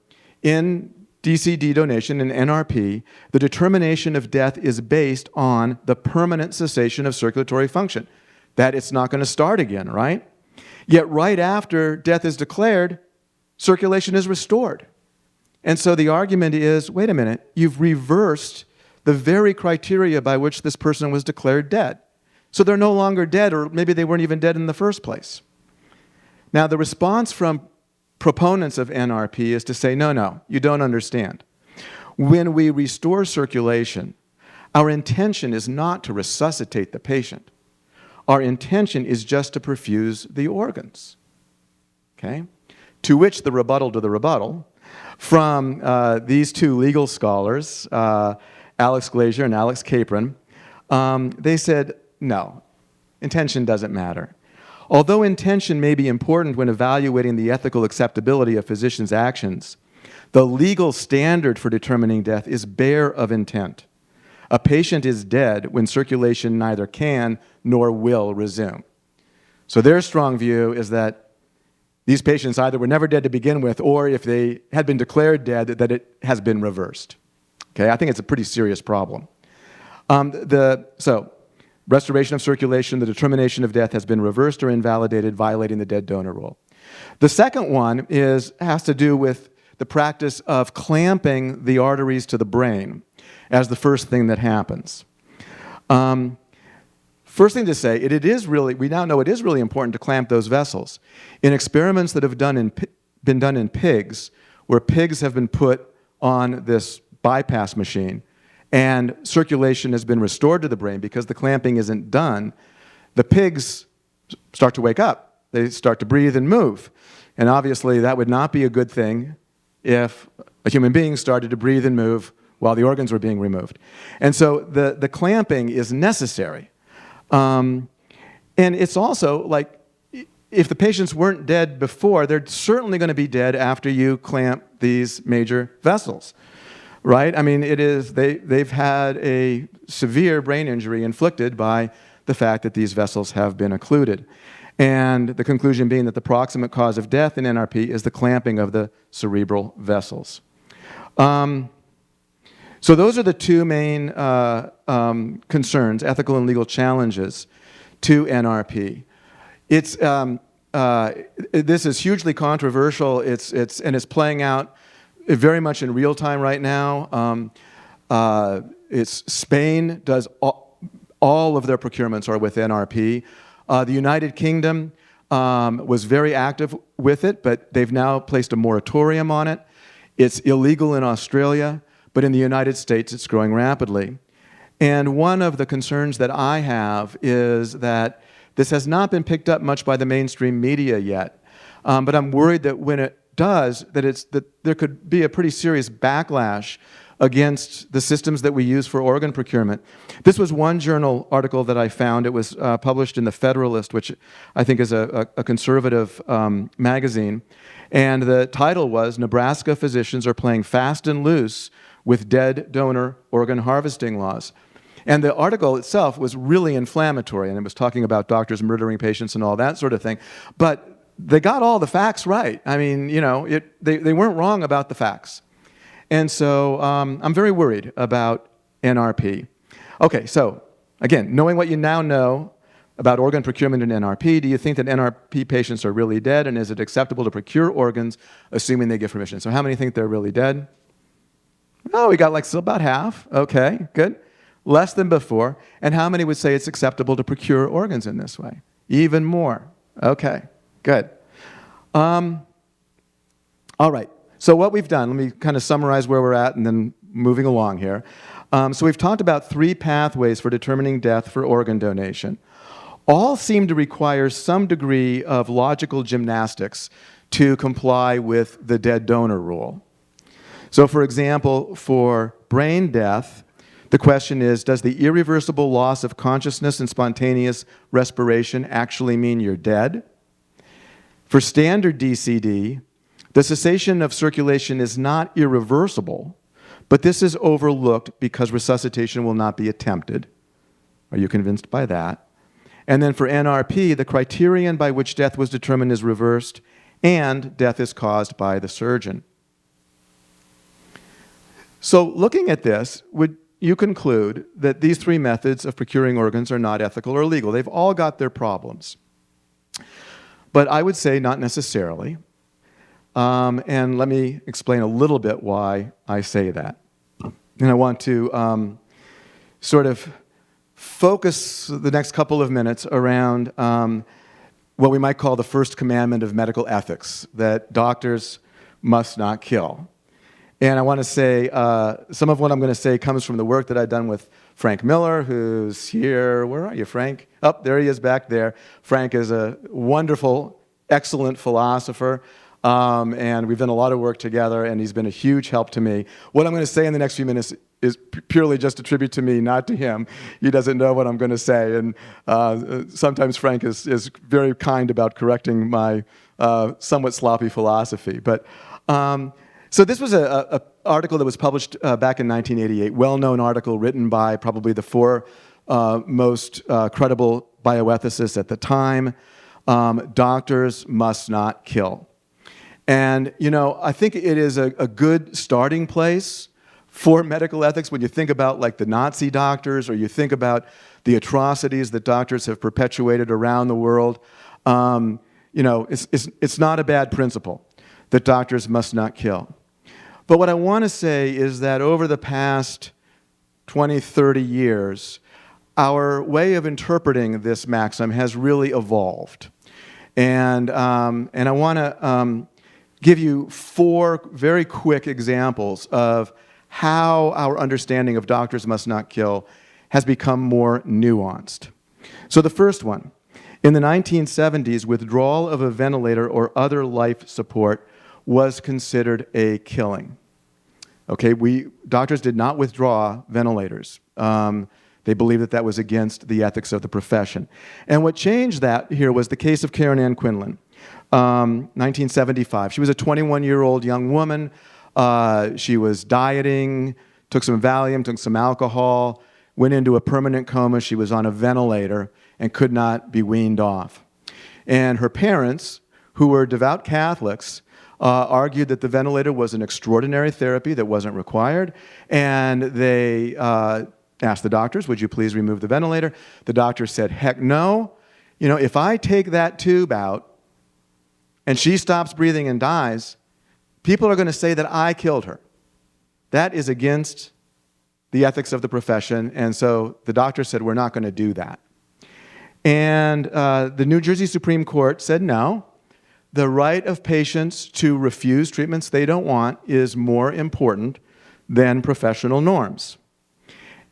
Speaker 2: in DCD donation and NRP, the determination of death is based on the permanent cessation of circulatory function, that it's not going to start again, right? Yet right after death is declared, circulation is restored. And so the argument is, wait a minute, you've reversed the very criteria by which this person was declared dead. So they're no longer dead, or maybe they weren't even dead in the first place. Now, the response from proponents of NRP is to say, no, you don't understand. When we restore circulation, our intention is not to resuscitate the patient. Our intention is just to perfuse the organs. Okay? To which the rebuttal to the rebuttal from these two legal scholars, Alex Glessner and Alex Capron, they said, no, intention doesn't matter. Although intention may be important when evaluating the ethical acceptability of physicians' actions, the legal standard for determining death is bare of intent. A patient is dead when circulation neither can nor will resume. So their strong view is that these patients either were never dead to begin with, or if they had been declared dead, that it has been reversed. Okay, I think it's a pretty serious problem. So, restoration of circulation, the determination of death has been reversed or invalidated, violating the dead donor rule. The second one has to do with the practice of clamping the arteries to the brain as the first thing that happens. First thing to say, we now know it is really important to clamp those vessels. In experiments that have been done in pigs, where pigs have been put on this bypass machine, and circulation has been restored to the brain because the clamping isn't done, the pigs start to wake up. They start to breathe and move. And obviously, that would not be a good thing if a human being started to breathe and move while the organs were being removed. And so the clamping is necessary. And it's also like, if the patients weren't dead before, they're certainly going to be dead after you clamp these major vessels, right? I mean, they've had a severe brain injury inflicted by the fact that these vessels have been occluded. And the conclusion being that the proximate cause of death in NRP is the clamping of the cerebral vessels. So those are the two main concerns, ethical and legal challenges to NRP. This is hugely controversial. It's playing out very much in real time right now. Spain does all of their procurements are with NRP. The United Kingdom was very active with it, but they've now placed a moratorium on it. It's illegal in Australia, but in the United States, it's growing rapidly. And one of the concerns that I have is that this has not been picked up much by the mainstream media yet. But I'm worried that when it does, that there could be a pretty serious backlash against the systems that we use for organ procurement. This was one journal article that I found. It was published in The Federalist, which I think is a conservative magazine. And the title was, "Nebraska Physicians Are Playing Fast and Loose with Dead Donor Organ Harvesting Laws." And the article itself was really inflammatory, and it was talking about doctors murdering patients and all that sort of thing. But they got all the facts right. I mean, they weren't wrong about the facts. And so I'm very worried about NRP. Okay, so again, knowing what you now know about organ procurement in NRP, do you think that NRP patients are really dead, and is it acceptable to procure organs assuming they get permission? So how many think they're really dead? Oh, we got still about half. Okay, good. Less than before. And how many would say it's acceptable to procure organs in this way? Even more. Okay, good. All right. So what we've done, let me kind of summarize where we're at and then moving along here. So we've talked about 3 pathways for determining death for organ donation. All seem to require some degree of logical gymnastics to comply with the dead donor rule. So for example, for brain death, the question is, does the irreversible loss of consciousness and spontaneous respiration actually mean you're dead? For standard DCD, the cessation of circulation is not irreversible, but this is overlooked because resuscitation will not be attempted. Are you convinced by that? And then for NRP, the criterion by which death was determined is reversed, and death is caused by the surgeon. So looking at this, would you conclude that these 3 methods of procuring organs are not ethical or legal? They've all got their problems. But I would say not necessarily. And let me explain a little bit why I say that. And I want to sort of focus the next couple of minutes around what we might call the first commandment of medical ethics, that doctors must not kill. And I want to say, some of what I'm going to say comes from the work that I've done with Frank Miller, who's here. Where are you, Frank? Oh, there he is back there. Frank is a wonderful, excellent philosopher. And we've done a lot of work together, and he's been a huge help to me. What I'm going to say in the next few minutes is purely just a tribute to me, not to him. He doesn't know what I'm going to say. And sometimes Frank is very kind about correcting my somewhat sloppy philosophy. But so this was an article that was published back in 1988, well-known article written by probably the 4 most credible bioethicists at the time. Doctors must not kill. And, I think it is a good starting place for medical ethics when you think about like the Nazi doctors, or you think about the atrocities that doctors have perpetuated around the world. It's not a bad principle that doctors must not kill. But what I want to say is that over the past 20, 30 years, our way of interpreting this maxim has really evolved. And I want to give you 4 very quick examples of how our understanding of doctors must not kill has become more nuanced. So the first one, in the 1970s, withdrawal of a ventilator or other life support was considered a killing. Okay, doctors did not withdraw ventilators. They believed that that was against the ethics of the profession. And what changed that here was the case of Karen Ann Quinlan, 1975. She was a 21-year-old young woman. She was dieting, took some Valium, took some alcohol, went into a permanent coma. She was on a ventilator and could not be weaned off. And her parents, who were devout Catholics, argued that the ventilator was an extraordinary therapy that wasn't required, and they asked the doctors, would you please remove the ventilator? The doctor said, heck no. If I take that tube out and she stops breathing and dies, people are going to say that I killed her. That is against the ethics of the profession, and so the doctor said, we're not going to do that. And the New Jersey Supreme Court said no. The right of patients to refuse treatments they don't want is more important than professional norms.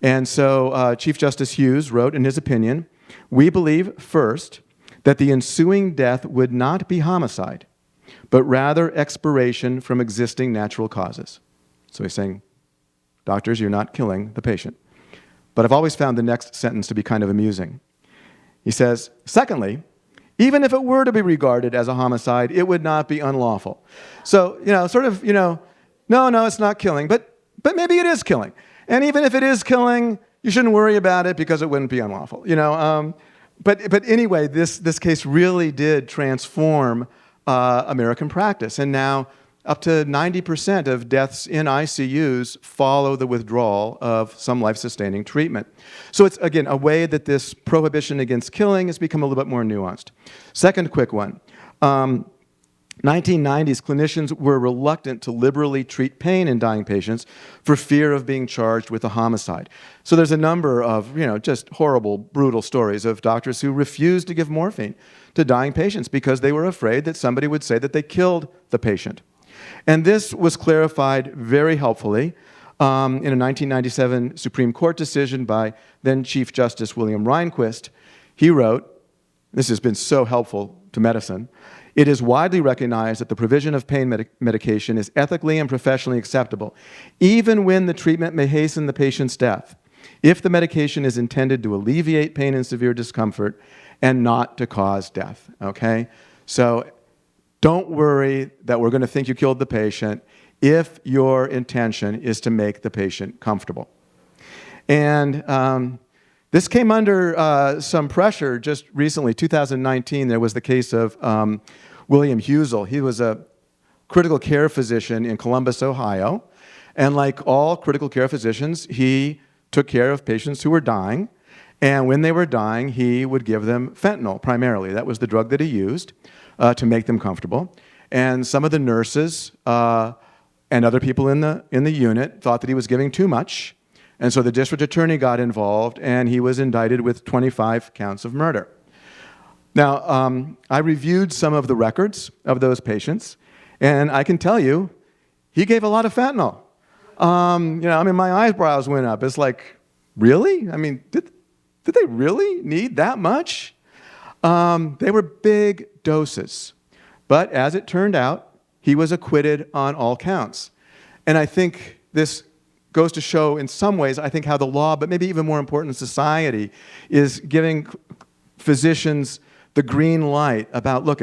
Speaker 2: And so Chief Justice Hughes wrote in his opinion, we believe, first, that the ensuing death would not be homicide, but rather expiration from existing natural causes. So he's saying, doctors, you're not killing the patient. But I've always found the next sentence to be kind of amusing. He says, secondly, even if it were to be regarded as a homicide, it would not be unlawful. So, no, it's not killing, but maybe it is killing. And even if it is killing, you shouldn't worry about it because it wouldn't be unlawful. But anyway, this case really did transform American practice. And now up to 90% of deaths in ICUs follow the withdrawal of some life-sustaining treatment. So it's, again, a way that this prohibition against killing has become a little bit more nuanced. Second quick one. 1990s, clinicians were reluctant to liberally treat pain in dying patients for fear of being charged with a homicide. So there's a number of, just horrible, brutal stories of doctors who refused to give morphine to dying patients because they were afraid that somebody would say that they killed the patient. And this was clarified very helpfully in a 1997 Supreme Court decision by then Chief Justice William Rehnquist. He wrote, this has been so helpful to medicine, it is widely recognized that the provision of pain medication is ethically and professionally acceptable, even when the treatment may hasten the patient's death, if the medication is intended to alleviate pain and severe discomfort and not to cause death, okay? So don't worry that we're going to think you killed the patient if your intention is to make the patient comfortable. And this came under some pressure just recently. 2019, there was the case of William Husel. He was a critical care physician in Columbus, Ohio. And like all critical care physicians, he took care of patients who were dying. And when they were dying, he would give them fentanyl primarily. That was the drug that he used to make them comfortable. And some of the nurses and other people in the unit thought that he was giving too much. And so the district attorney got involved, and he was indicted with 25 counts of murder. Now, I reviewed some of the records of those patients, and I can tell you, he gave a lot of fentanyl. My eyebrows went up. It's like, really? I mean, did they really need that much? They were big doses. But as it turned out, he was acquitted on all counts. And I think this goes to show in some ways, I think, how the law, but maybe even more important, society, is giving physicians the green light about, look,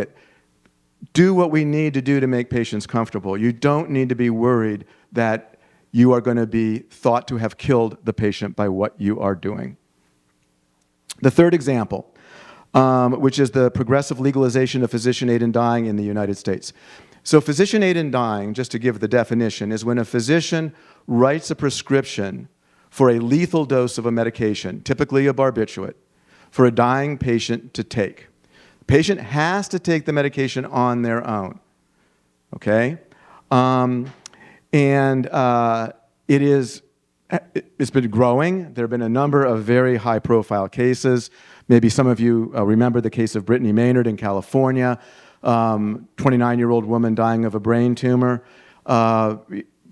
Speaker 2: do what we need to do to make patients comfortable. You don't need to be worried that you are going to be thought to have killed the patient by what you are doing. The third example, which is the progressive legalization of physician aid in dying in the United States. So physician aid in dying, just to give the definition, is when a physician writes a prescription for a lethal dose of a medication, typically a barbiturate, for a dying patient to take. The patient has to take the medication on their own, okay? It's been growing. There have been a number of very high-profile cases. Maybe some of you remember the case of Brittany Maynard in California, 29-year-old woman dying of a brain tumor.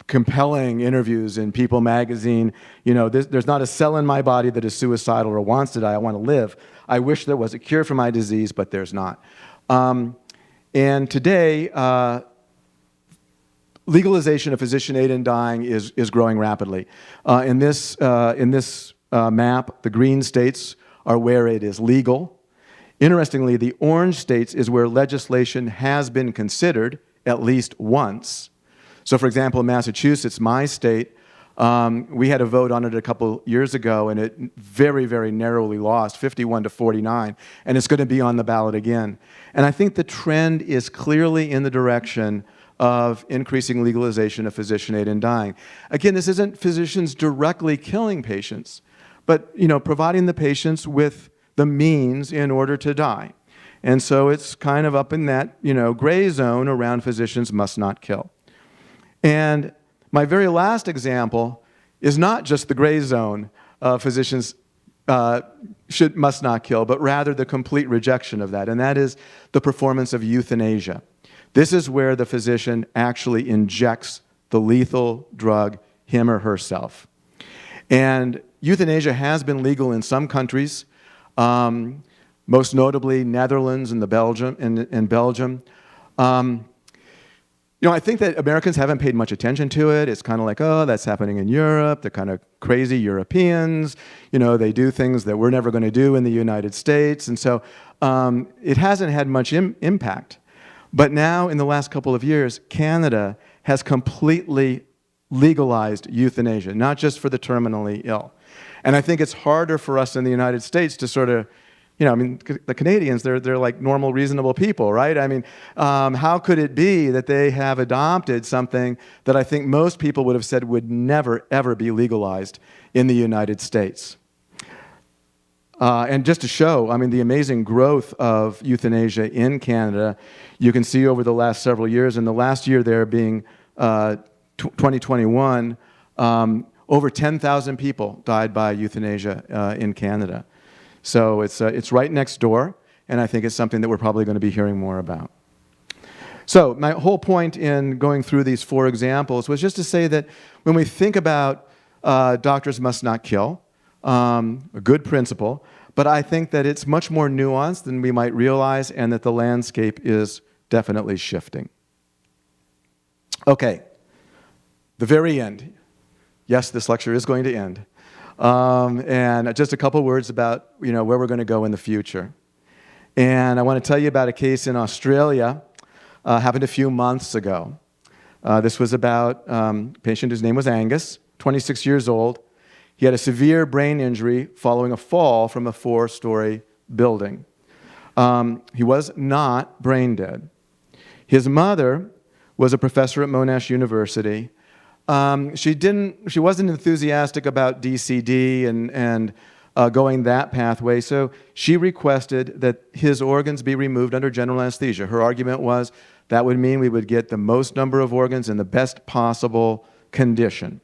Speaker 2: Compelling interviews in People magazine. You know, there's not a cell in my body that is suicidal or wants to die. I want to live. I wish there was a cure for my disease, but there's not. And today, legalization of physician aid in dying is growing rapidly. In this map, the green states are where it is legal. Interestingly, the orange states is where legislation has been considered at least once. So, for example, in Massachusetts, my state, we had a vote on it a couple years ago, and it very, very narrowly lost, 51 to 49, and it's going to be on the ballot again. And I think the trend is clearly in the direction of increasing legalization of physician aid in dying. Again, this isn't physicians directly killing patients, but providing the patients with the means in order to die. And so it's kind of up in that gray zone around physicians must not kill. And my very last example is not just the gray zone of physicians must not kill, but rather the complete rejection of that, and that is the performance of euthanasia. This is where the physician actually injects the lethal drug, him or herself. And euthanasia has been legal in some countries, most notably Netherlands and Belgium. I think that Americans haven't paid much attention to it. It's kind of like, oh, that's happening in Europe. They're kind of crazy Europeans. They do things that we're never going to do in the United States. And so it hasn't had much impact. But now, in the last couple of years, Canada has completely legalized euthanasia, not just for the terminally ill. And I think it's harder for us in the United States to sort of, the Canadians, they're like normal, reasonable people, right? How could it be that they have adopted something that I think most people would have said would never, ever be legalized in the United States? And just to show, the amazing growth of euthanasia in Canada, you can see over the last several years, and the last year there being 2021, over 10,000 people died by euthanasia in Canada. So it's right next door, and I think it's something that we're probably going to be hearing more about. So my whole point in going through these 4 examples was just to say that when we think about doctors must not kill, a good principle, but I think that it's much more nuanced than we might realize, and that the landscape is definitely shifting. Okay, the very end. Yes, this lecture is going to end. And just a couple words about where we're going to go in the future. And I want to tell you about a case in Australia, happened a few months ago. This was about a patient whose name was Angus, 26 years old. He had a severe brain injury following a fall from a 4-story building. He was not brain dead. His mother was a professor at Monash University. She wasn't enthusiastic about DCD and going that pathway, so she requested that his organs be removed under general anesthesia. Her argument was that would mean we would get the most number of organs in the best possible condition.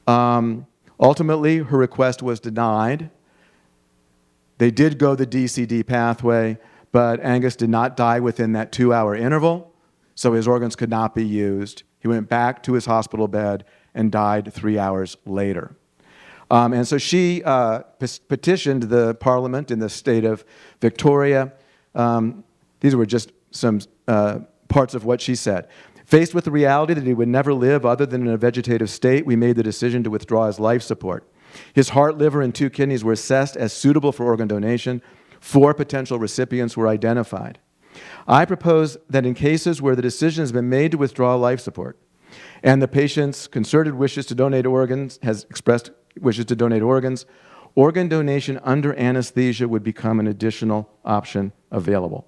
Speaker 2: Ultimately, her request was denied. They did go the DCD pathway, but Angus did not die within that 2-hour interval, so his organs could not be used. He went back to his hospital bed and died 3 hours later. And so she petitioned the Parliament in the state of Victoria. These were just some parts of what she said. Faced with the reality that he would never live other than in a vegetative state, we made the decision to withdraw his life support. His heart, liver, and 2 kidneys were assessed as suitable for organ donation. 4 potential recipients were identified. I propose that in cases where the decision has been made to withdraw life support and the patient's concerted wishes to donate organs, has expressed wishes to donate organs, organ donation under anesthesia would become an additional option available.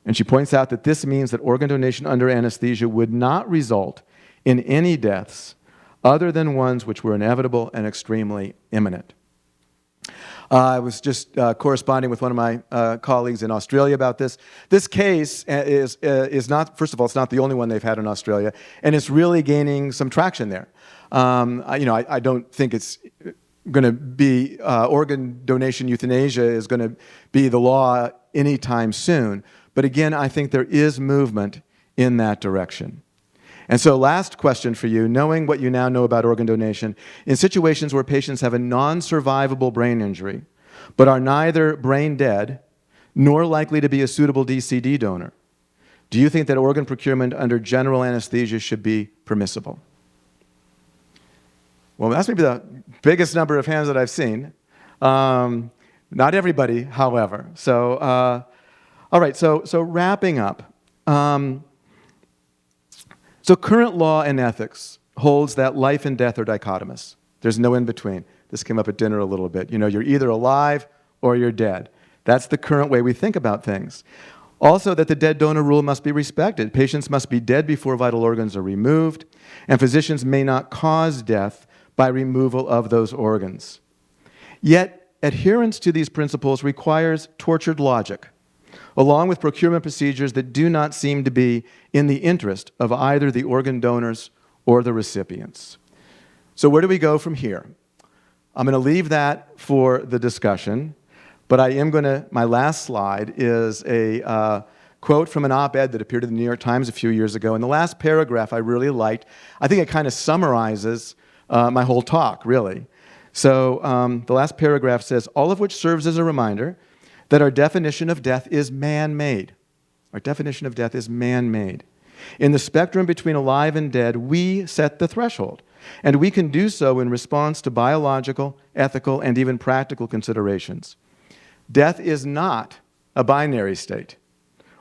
Speaker 2: And she points out that this means that organ donation under anesthesia would not result in any deaths other than ones which were inevitable and extremely imminent. I was just corresponding with one of my colleagues in Australia about this. This case is not, first of all, it's not the only one they've had in Australia, and it's really gaining some traction there. I don't think it's going to be organ donation euthanasia is going to be the law anytime soon. But again, I think there is movement in that direction. And so last question for you, knowing what you now know about organ donation, in situations where patients have a non-survivable brain injury, but are neither brain dead nor likely to be a suitable DCD donor, do you think that organ procurement under general anesthesia should be permissible? Well, that's maybe the biggest number of hands that I've seen. Not everybody, however. So, all right, so wrapping up. So current law and ethics holds that life and death are dichotomous. There's no in between. This came up at dinner a little bit. You know, you're either alive or you're dead. That's the current way we think about things. Also, that the dead donor rule must be respected. Patients must be dead before vital organs are removed, and physicians may not cause death by removal of those organs. Yet, adherence to these principles requires tortured logic, along with procurement procedures that do not seem to be in the interest of either the organ donors or the recipients. So where do we go from here? I'm going to leave that for the discussion, but I am going to, my last slide is a quote from an op-ed that appeared in the New York Times a few years ago, and the last paragraph I really liked. I think it kind of summarizes my whole talk, really. So the last paragraph says, all of which serves as a reminder that our definition of death is man-made. Our definition of death is man-made. In the spectrum between alive and dead, we set the threshold, and we can do so in response to biological, ethical, and even practical considerations. Death is not a binary state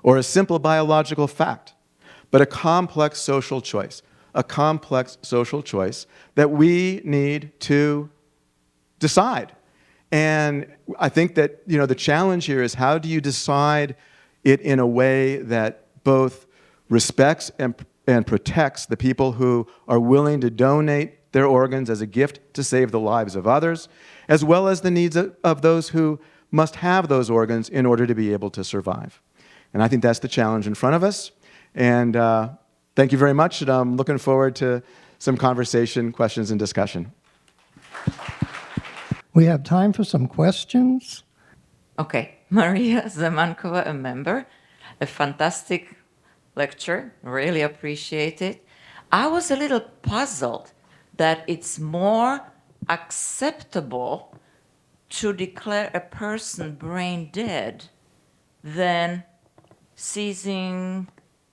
Speaker 2: or a simple biological fact, but a complex social choice that we need to decide. And I think that, you know, the challenge here is how do you decide it in a way that both respects and protects the people who are willing to donate their organs as a gift to save the lives of others, as well as the needs of those who must have those organs in order to be able to survive. And I think that's the challenge in front of us. And thank you very much, and I'm looking forward to some conversation, questions, and discussion.
Speaker 1: We have time for some questions.
Speaker 3: Okay, Maria Zamankova, a member. A fantastic lecture, really appreciate it. I was a little puzzled that it's more acceptable to declare a person brain dead than seizing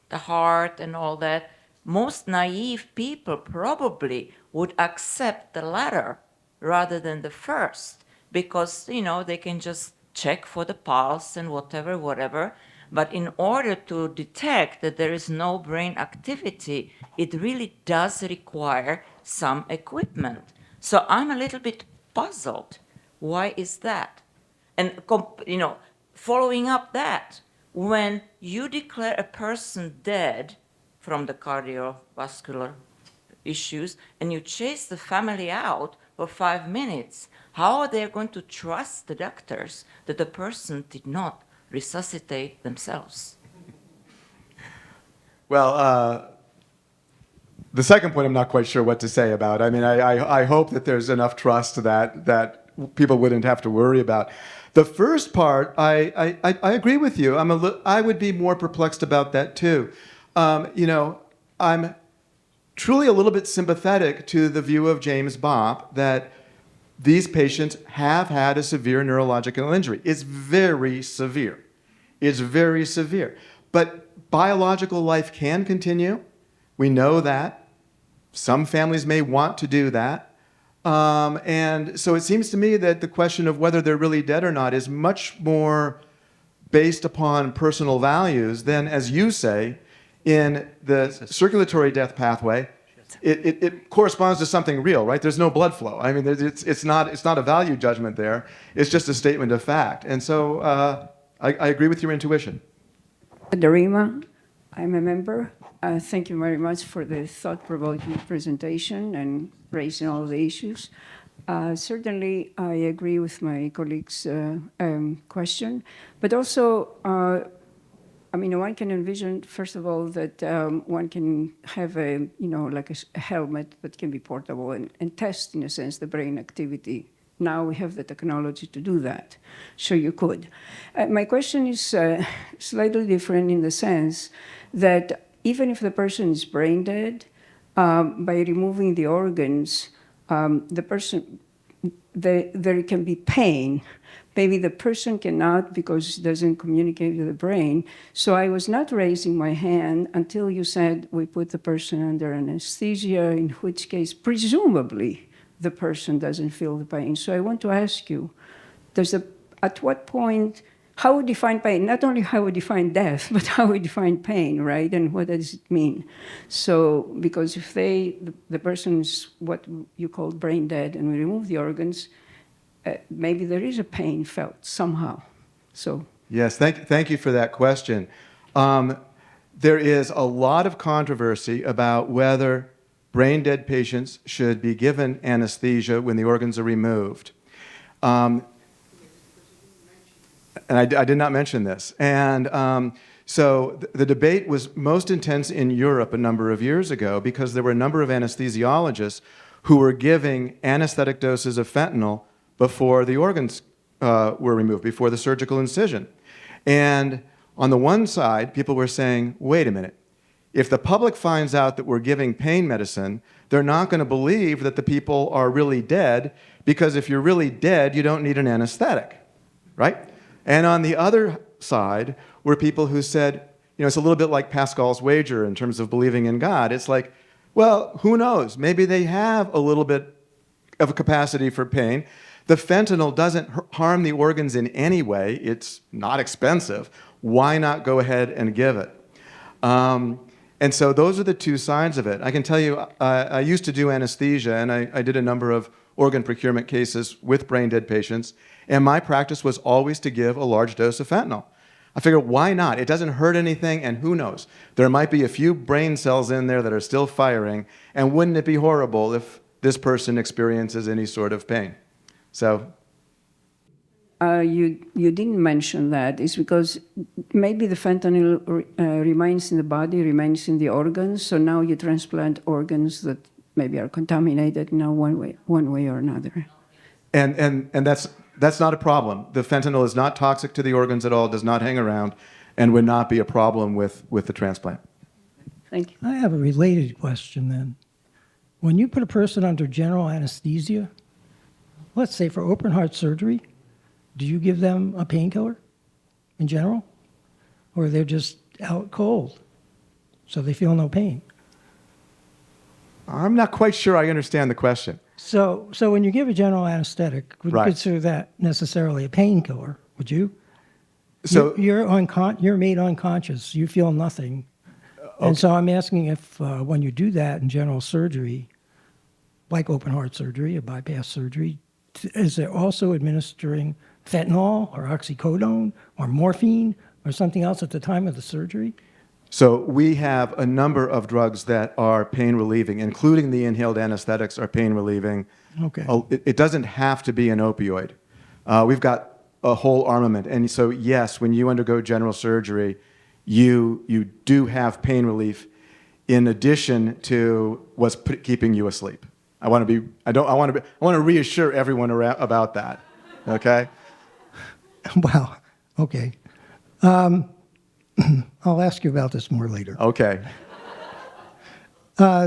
Speaker 3: the heart and all that. Most naive people probably would accept the latter rather than the first, because, you know, they can just check for the pulse and whatever. But in order to detect that there is no brain activity, it really does require some equipment. So I'm a little bit puzzled. Why is that? And, you know, following up that, when you declare a person dead from the cardiovascular issues and you chase the family out for 5 minutes, how are they going to trust the doctors that the person did not resuscitate themselves?
Speaker 2: Well, the second point I'm not quite sure what to say about. I mean, I hope that there's enough trust that people wouldn't have to worry about. The first part, I agree with you. I would be more perplexed about that too. You know, I'm truly a little bit sympathetic to the view of James Bopp that these patients have had a severe neurological injury. It's very severe. It's very severe. But biological life can continue. We know that. Some families may want to do that. And so it seems to me that the question of whether they're really dead or not is much more based upon personal values than, as you say, in the circulatory death pathway, it corresponds to something real, right? There's no blood flow. I mean, it's not a value judgment there. It's just a statement of fact. And so I agree with your intuition.
Speaker 4: Darima, I'm a member. Thank you very much for the thought-provoking presentation and raising all the issues. Certainly, I agree with my colleague's question, but also, I mean, one can envision, first of all, that one can have like a helmet that can be portable and test, in a sense, the brain activity. Now we have the technology to do that, so you could. My question is slightly different in the sense that even if the person is brain dead, by removing the organs, there can be pain. Maybe the person cannot because it doesn't communicate with the brain. So I was not raising my hand until you said we put the person under anesthesia, in which case, presumably, the person doesn't feel the pain. So I want to ask you, at what point, how we define pain? Not only how we define death, but how we define pain, right? And what does it mean? So, because if the person is what you call brain dead and we remove the organs, maybe there is a pain felt somehow. So.
Speaker 2: Yes, thank you for that question. There is a lot of controversy about whether brain-dead patients should be given anesthesia when the organs are removed. And I did not mention this. And so the debate was most intense in Europe a number of years ago because there were a number of anesthesiologists who were giving anesthetic doses of fentanyl before the organs were removed, before the surgical incision. And on the one side, people were saying, wait a minute, if the public finds out that we're giving pain medicine, they're not going to believe that the people are really dead, because if you're really dead, you don't need an anesthetic, right? And on the other side were people who said, it's a little bit like Pascal's wager in terms of believing in God. It's like, well, who knows? Maybe they have a little bit of a capacity for pain. The fentanyl doesn't harm the organs in any way. It's not expensive. Why not go ahead and give it? And so those are the two sides of it. I can tell you, I used to do anesthesia, and I did a number of organ procurement cases with brain-dead patients, and my practice was always to give a large dose of fentanyl. I figured, why not? It doesn't hurt anything, and who knows? There might be a few brain cells in there that are still firing, and wouldn't it be horrible if this person experiences any sort of pain? So.
Speaker 4: You didn't mention that. It's because maybe the fentanyl remains in the body, remains in the organs, so now you transplant organs that maybe are contaminated now one way or another.
Speaker 2: And that's not a problem. The fentanyl is not toxic to the organs at all, does not hang around, and would not be a problem with the transplant.
Speaker 4: Thank you.
Speaker 1: I have a related question then. When you put a person under general anesthesia, let's say for open heart surgery, do you give them a painkiller in general? Or they're just out cold, so they feel no pain?
Speaker 2: I'm not quite sure I understand the question.
Speaker 1: So when you give a general anesthetic, would you
Speaker 2: Right.
Speaker 1: consider that necessarily a painkiller? Would you?
Speaker 2: So
Speaker 1: You're made unconscious. You feel nothing. And so I'm asking if when you do that in general surgery, like open heart surgery, a bypass surgery, is it also administering fentanyl or oxycodone or morphine or something else at the time of the surgery?
Speaker 2: So we have a number of drugs that are pain relieving, including the inhaled anesthetics are pain relieving.
Speaker 1: Okay.
Speaker 2: It doesn't have to be an opioid. We've got a whole armament. And so, yes, when you undergo general surgery, you do have pain relief in addition to what's keeping you asleep. I want to reassure everyone about that. Okay?
Speaker 1: Wow. Okay. I'll ask you about this more later.
Speaker 2: Okay.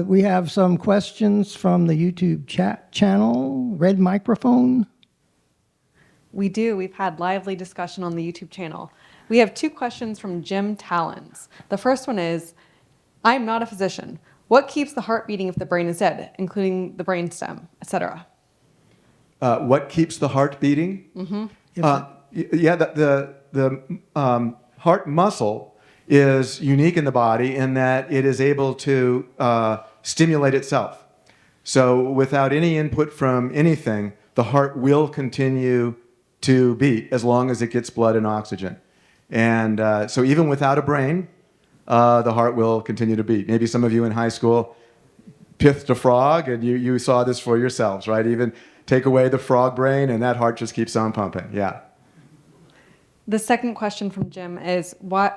Speaker 1: We have some questions from the YouTube chat channel. Red microphone.
Speaker 5: We do. We've had lively discussion on the YouTube channel. We have two questions from Jim Tallons. The first one is, I'm not a physician. What keeps the heart beating if the brain is dead, including the brainstem, etc.?
Speaker 2: What keeps the heart beating?
Speaker 5: Mm-hmm.
Speaker 2: The heart muscle is unique in the body in that it is able to stimulate itself. So without any input from anything, the heart will continue to beat as long as it gets blood and oxygen. And so even without a brain, the heart will continue to beat. Maybe some of you in high school pithed a frog, and you saw this for yourselves, right? Even take away the frog brain, and that heart just keeps on pumping. Yeah.
Speaker 5: The second question from Jim is, why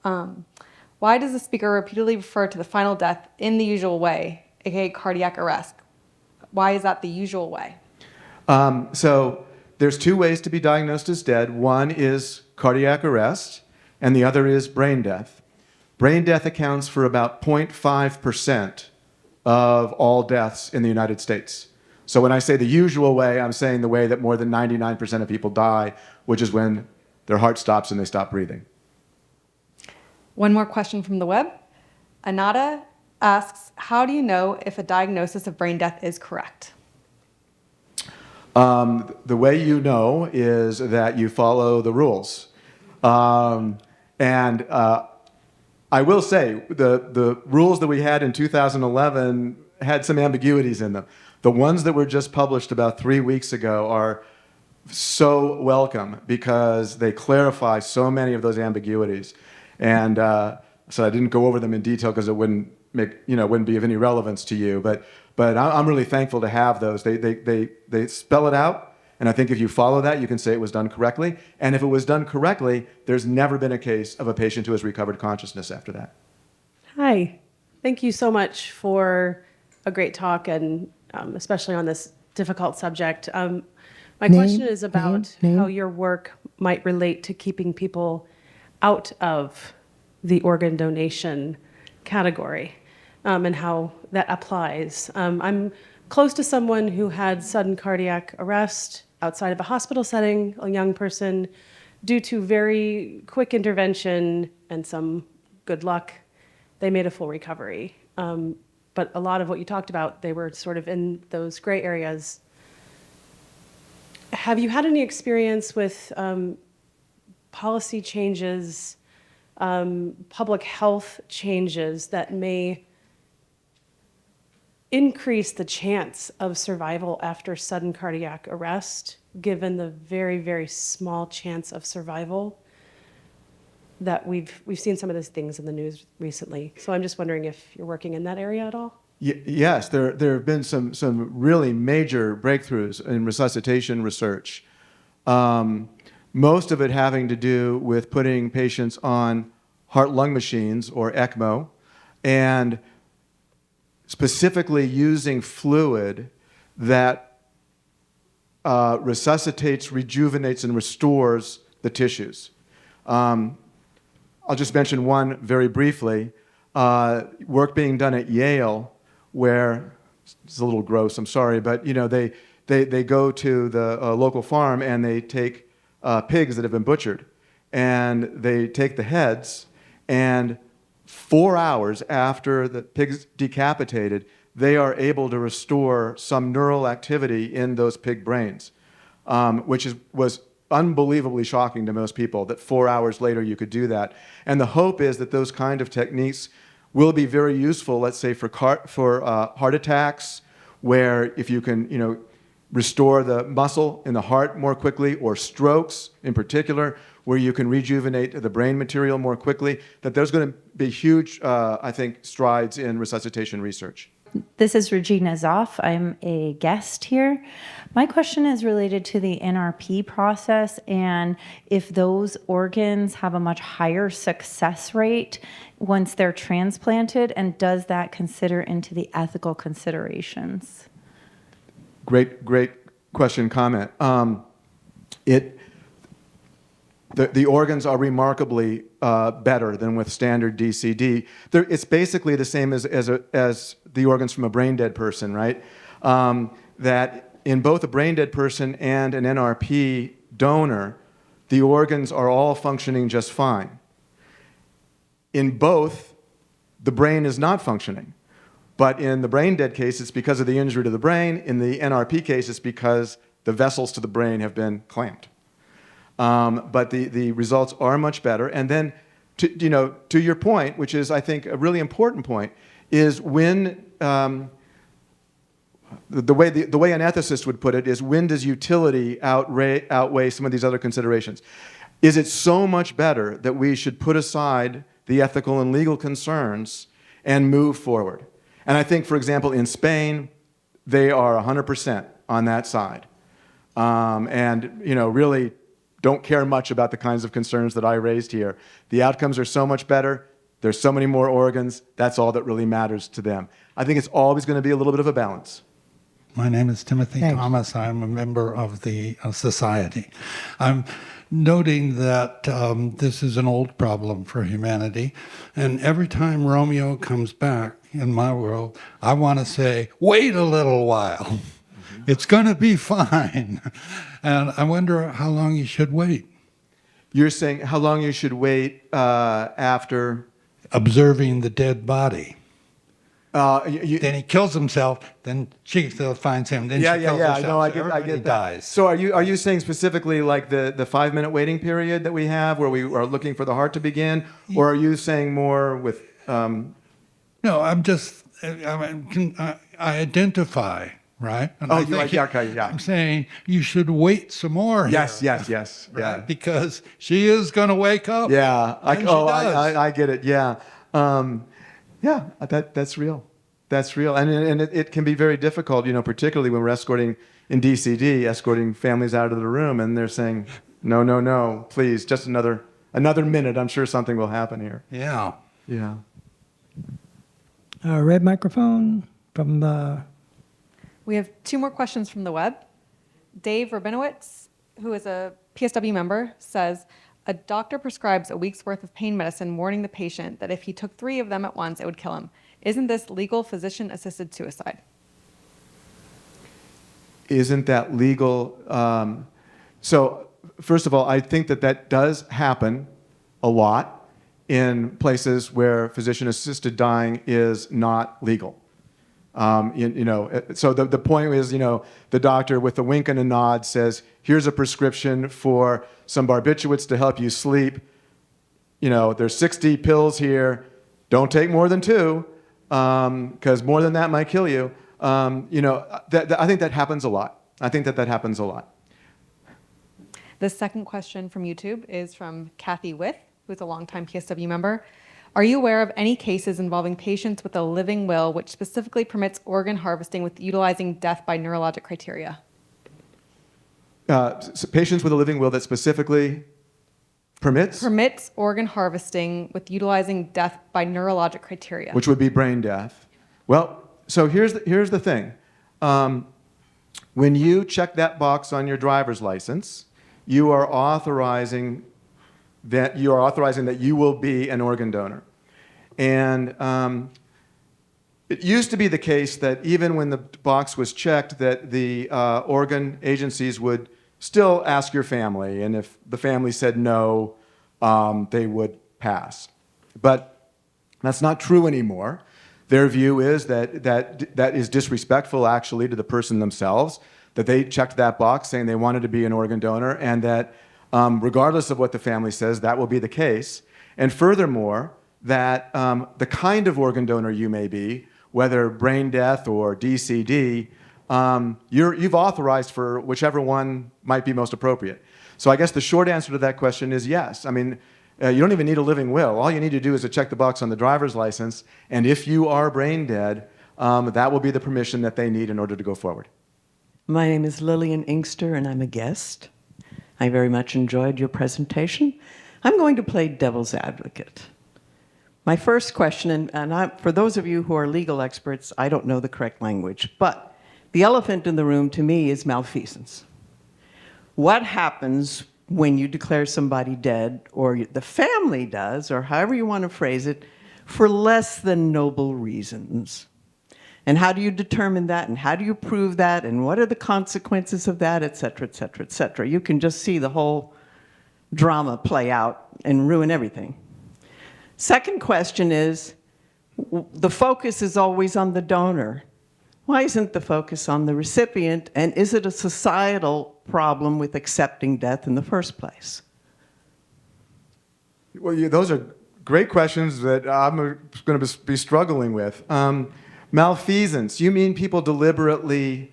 Speaker 5: does the speaker repeatedly refer to the final death in the usual way, aka cardiac arrest? Why is that the usual way?
Speaker 2: So there's two ways to be diagnosed as dead. One is cardiac arrest, and the other is brain death. Brain death accounts for about 0.5% of all deaths in the United States. So when I say the usual way, I'm saying the way that more than 99% of people die, which is when their heart stops and they stop breathing.
Speaker 5: One more question from the web. Anada asks, how do you know if a diagnosis of brain death is correct?
Speaker 2: The way you know is that you follow the rules. I will say, the rules that we had in 2011 had some ambiguities in them. The ones that were just published about 3 weeks ago are so welcome because they clarify so many of those ambiguities. And so I didn't go over them in detail because it wouldn't be of any relevance to you. But I'm really thankful to have those. They spell it out. And I think if you follow that, you can say it was done correctly. And if it was done correctly, there's never been a case of a patient who has recovered consciousness after that.
Speaker 6: Hi. Thank you so much for a great talk, and especially on this difficult subject. My question is about how your work might relate to keeping people out of the organ donation category, and how that applies. I'm close to someone who had sudden cardiac arrest outside of a hospital setting, a young person, due to very quick intervention and some good luck. They made a full recovery. But a lot of what you talked about, they were sort of in those gray areas. Have you had any experience with policy changes, public health changes that may increase the chance of survival after sudden cardiac arrest, given the very, very small chance of survival that we've seen some of those things in the news recently? So I'm just wondering if you're working in that area at all?
Speaker 2: Yes, there have been some really major breakthroughs in resuscitation research. Most of it having to do with putting patients on heart-lung machines, or ECMO, and specifically using fluid that resuscitates, rejuvenates, and restores the tissues. I'll just mention one very briefly. Work being done at Yale, where it's a little gross, I'm sorry, but they go to the local farm and they take pigs that have been butchered, and they take the heads, and 4 hours after the pig's decapitated, they are able to restore some neural activity in those pig brains, which was unbelievably shocking to most people, that 4 hours later you could do that. And the hope is that those kind of techniques will be very useful, let's say, for heart attacks, where if you can restore the muscle in the heart more quickly, or strokes in particular, where you can rejuvenate the brain material more quickly, that there's going to be huge, I think, strides in resuscitation research.
Speaker 7: This is Regina Zoff. I'm a guest here. My question is related to the NRP process, and if those organs have a much higher success rate once they're transplanted, and does that consider into the ethical considerations?
Speaker 2: Great question, comment. The organs are remarkably better than with standard DCD. It's basically the same as the organs from a brain-dead person, right? That in both a brain-dead person and an NRP donor, the organs are all functioning just fine. In both, the brain is not functioning. But in the brain-dead case, it's because of the injury to the brain. In the NRP case, it's because the vessels to the brain have been clamped. But the results are much better. And then, to your point, which is, I think, a really important point, is when the way an ethicist would put it is, when does utility outweigh some of these other considerations? is it so much better that we should put aside the ethical and legal concerns and move forward? And I think, for example, in Spain, they are 100% on that side. And, really don't care much about the kinds of concerns that I raised here. The outcomes are so much better. There's so many more organs. That's all that really matters to them. I think it's always going to be a little bit of a balance.
Speaker 8: My name is Timothy
Speaker 1: Thanks.
Speaker 8: Thomas. I'm a member of the society. I'm noting that this is an old problem for humanity. And every time Romeo comes back in my world, I want to say, wait a little while. It's going to be fine. And I wonder how long you should wait.
Speaker 2: You're saying how long you should wait after?
Speaker 8: Observing the dead body.
Speaker 2: Then
Speaker 8: Then he kills himself, then she finds him, then she kills herself.
Speaker 2: No, I
Speaker 8: So
Speaker 2: get
Speaker 8: everybody
Speaker 2: that.
Speaker 8: dies.
Speaker 2: So are you saying specifically like the 5-minute waiting period that we have where we are looking for the heart to begin? Or are you saying more with...
Speaker 8: No, I'm just, I identify, right? And
Speaker 2: Oh,
Speaker 8: I
Speaker 2: you
Speaker 8: think
Speaker 2: yeah.
Speaker 8: I'm saying you should wait some more
Speaker 2: Yes,
Speaker 8: here.
Speaker 2: yes,
Speaker 8: Right?
Speaker 2: yeah.
Speaker 8: Because she is going to wake up.
Speaker 2: Yeah,
Speaker 8: And she does.
Speaker 2: I get it, yeah. That's real. That's real. And it can be very difficult, particularly when we're escorting in DCD, escorting families out of the room, and they're saying, no, please, just another minute. I'm sure something will happen here.
Speaker 8: Yeah.
Speaker 2: Yeah.
Speaker 1: Red microphone from the...
Speaker 5: We have 2 more questions from the web. Dave Rabinowitz, who is a PSW member, says, a doctor prescribes a week's worth of pain medicine, warning the patient that if he took 3 of them at once, it would kill him. Isn't this legal physician-assisted suicide?
Speaker 2: Isn't that legal? So, first of all, I think that does happen a lot in places where physician-assisted dying is not legal. So the point is, the doctor with a wink and a nod says, here's a prescription for some barbiturates to help you sleep. There's 60 pills here. Don't take more than 2, because more than that might kill you. I think that happens a lot. I think that happens a lot.
Speaker 5: The second question from YouTube is from Kathy With, who's a longtime PSW member. Are you aware of any cases involving patients with a living will which specifically permits organ harvesting with utilizing death by neurologic criteria?
Speaker 2: So patients with a living will that specifically permits?
Speaker 5: Permits organ harvesting with utilizing death by neurologic criteria.
Speaker 2: Which would be brain death. Well, so here's the thing. When you check that box on your driver's license, you are authorizing that you will be an organ donor. And it used to be the case that even when the box was checked, that the organ agencies would still ask your family, and if the family said no, they would pass. But that's not true anymore. Their view is that is disrespectful, actually, to the person themselves, that they checked that box saying they wanted to be an organ donor, and that regardless of what the family says, that will be the case. And furthermore, that the kind of organ donor you may be, whether brain death or DCD, you've authorized for whichever one might be most appropriate. So I guess the short answer to that question is yes. I mean, you don't even need a living will. All you need to do is to check the box on the driver's license, and if you are brain dead, that will be the permission that they need in order to go forward.
Speaker 9: My name is Lillian Inkster, and I'm a guest. I very much enjoyed your presentation. I'm going to play devil's advocate. My first question, and for those of you who are legal experts, I don't know the correct language, but the elephant in the room to me is malfeasance. What happens when you declare somebody dead, or the family does, or however you want to phrase it, for less than noble reasons? And how do you determine that, and how do you prove that, and what are the consequences of that, et cetera, et cetera, et cetera? You can just see the whole drama play out and ruin everything. Second question is, the focus is always on the donor. Why isn't the focus on the recipient, and is it a societal problem with accepting death in the first place?
Speaker 2: Well, those are great questions that I'm going to be struggling with. Malfeasance, you mean people deliberately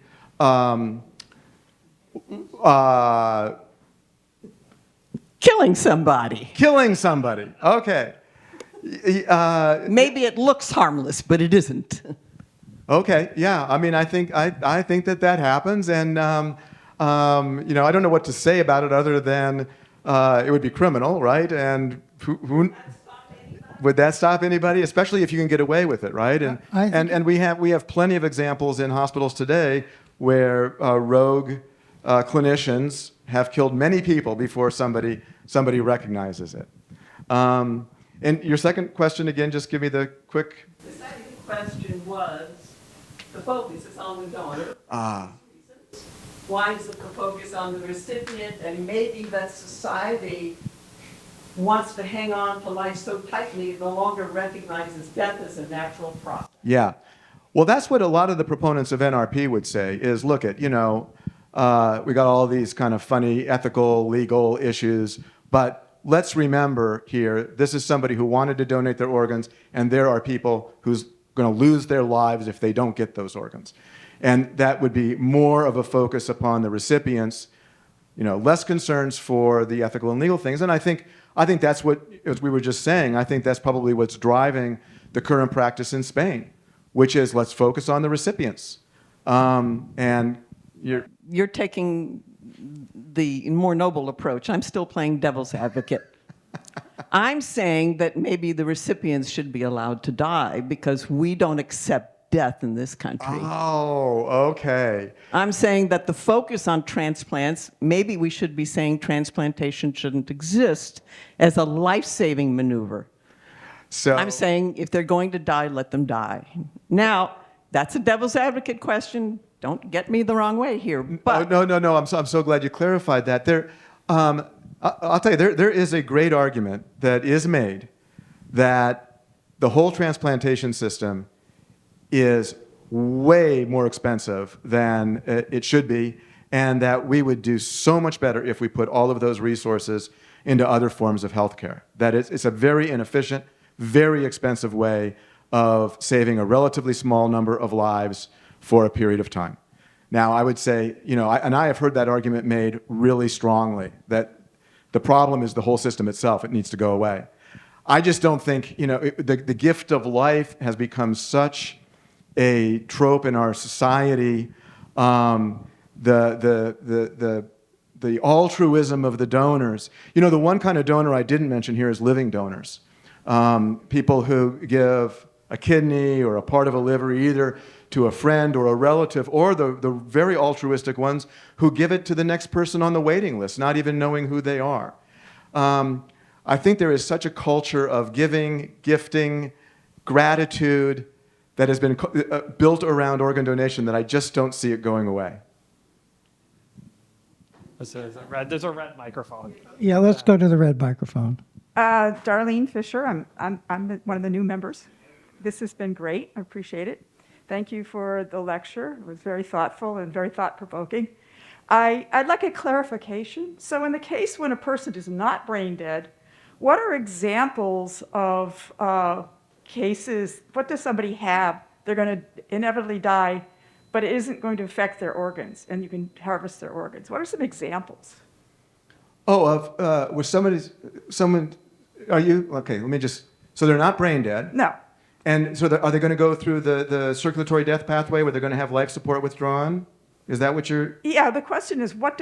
Speaker 9: Killing somebody.
Speaker 2: Killing somebody. Okay.
Speaker 9: Maybe it looks harmless, but it isn't.
Speaker 2: Okay. Yeah. I mean, I think that happens, and I don't know what to say about it other than it would be criminal, right? And who would that stop anybody? Especially if you can get away with it, right? And we have plenty of examples in hospitals today where rogue clinicians have killed many people before somebody recognizes it. And your second question again, just give me the quick.
Speaker 9: The second question was, the focus is on the donor. Why is the focus on the recipient? And maybe that society wants to hang on to life so tightly it no longer recognizes death as a natural process.
Speaker 2: Yeah. Well, that's what a lot of the proponents of NRP would say is, look at, we got all these kind of funny ethical, legal issues, but let's remember here, this is somebody who wanted to donate their organs, and there are people who's going to lose their lives if they don't get those organs. And that would be more of a focus upon the recipients, less concerns for the ethical and legal things. And I think that's what, as we were just saying, I think that's probably what's driving the current practice in Spain, which is let's focus on the recipients. And
Speaker 9: You're taking the more noble approach. I'm still playing devil's advocate. I'm saying that maybe the recipients should be allowed to die because we don't accept death in this country.
Speaker 2: Oh, okay.
Speaker 9: I'm saying that the focus on transplants, maybe we should be saying transplantation shouldn't exist as a life-saving maneuver.
Speaker 2: So
Speaker 9: I'm saying if they're going to die, let them die. Now, that's a devil's advocate question. Don't get me the wrong way here. But
Speaker 2: no. I'm so glad you clarified that. I'll tell you, there is a great argument that is made that the whole transplantation system is way more expensive than it should be, and that we would do so much better if we put all of those resources into other forms of healthcare. That it's a very inefficient, very expensive way of saving a relatively small number of lives for a period of time. Now, I would say, and I have heard that argument made really strongly, that the problem is the whole system itself. It needs to go away. I just don't think, the gift of life has become such a trope in our society. The altruism of the donors. The one kind of donor I didn't mention here is living donors. People who give a kidney or a part of a liver either to a friend or a relative, or the very altruistic ones who give it to the next person on the waiting list, not even knowing who they are. I think there is such a culture of giving, gifting, gratitude that has been built around organ donation that I just don't see it going away.
Speaker 10: There's a red microphone.
Speaker 1: Yeah, let's go to the red microphone.
Speaker 11: Darlene Fisher, I'm one of the new members. This has been great. I appreciate it. Thank you for the lecture. It was very thoughtful and very thought-provoking. I'd like a clarification. So in the case when a person is not brain dead, what are examples of cases? What does somebody have? They're going to inevitably die, but it isn't going to affect their organs, and you can harvest their organs. What are some examples?
Speaker 2: Was someone, are you, okay, let me just, so they're not brain dead.
Speaker 11: No.
Speaker 2: And so are they going to go through the circulatory death pathway where they're going to have life support withdrawn? Is that what you're?
Speaker 11: Yeah, the question is, what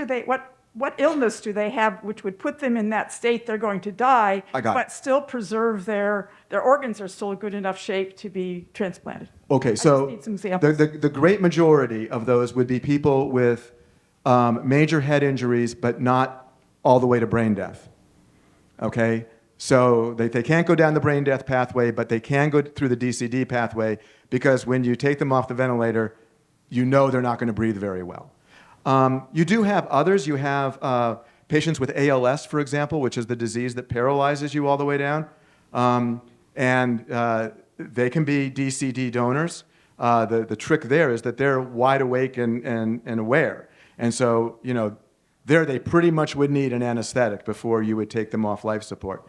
Speaker 11: illness do they have which would put them in that state they're going to die, but still preserve their organs are still in good enough shape to be transplanted?
Speaker 2: Okay, so
Speaker 11: I just need some examples.
Speaker 2: the great majority of those would be people with major head injuries, but not all the way to brain death. Okay? So they can't go down the brain death pathway, but they can go through the DCD pathway because when you take them off the ventilator, they're not going to breathe very well. You do have others. You have patients with ALS, for example, which is the disease that paralyzes you all the way down. And they can be DCD donors. The trick there is that they're wide awake and aware. And so, there they pretty much would need an anesthetic before you would take them off life support.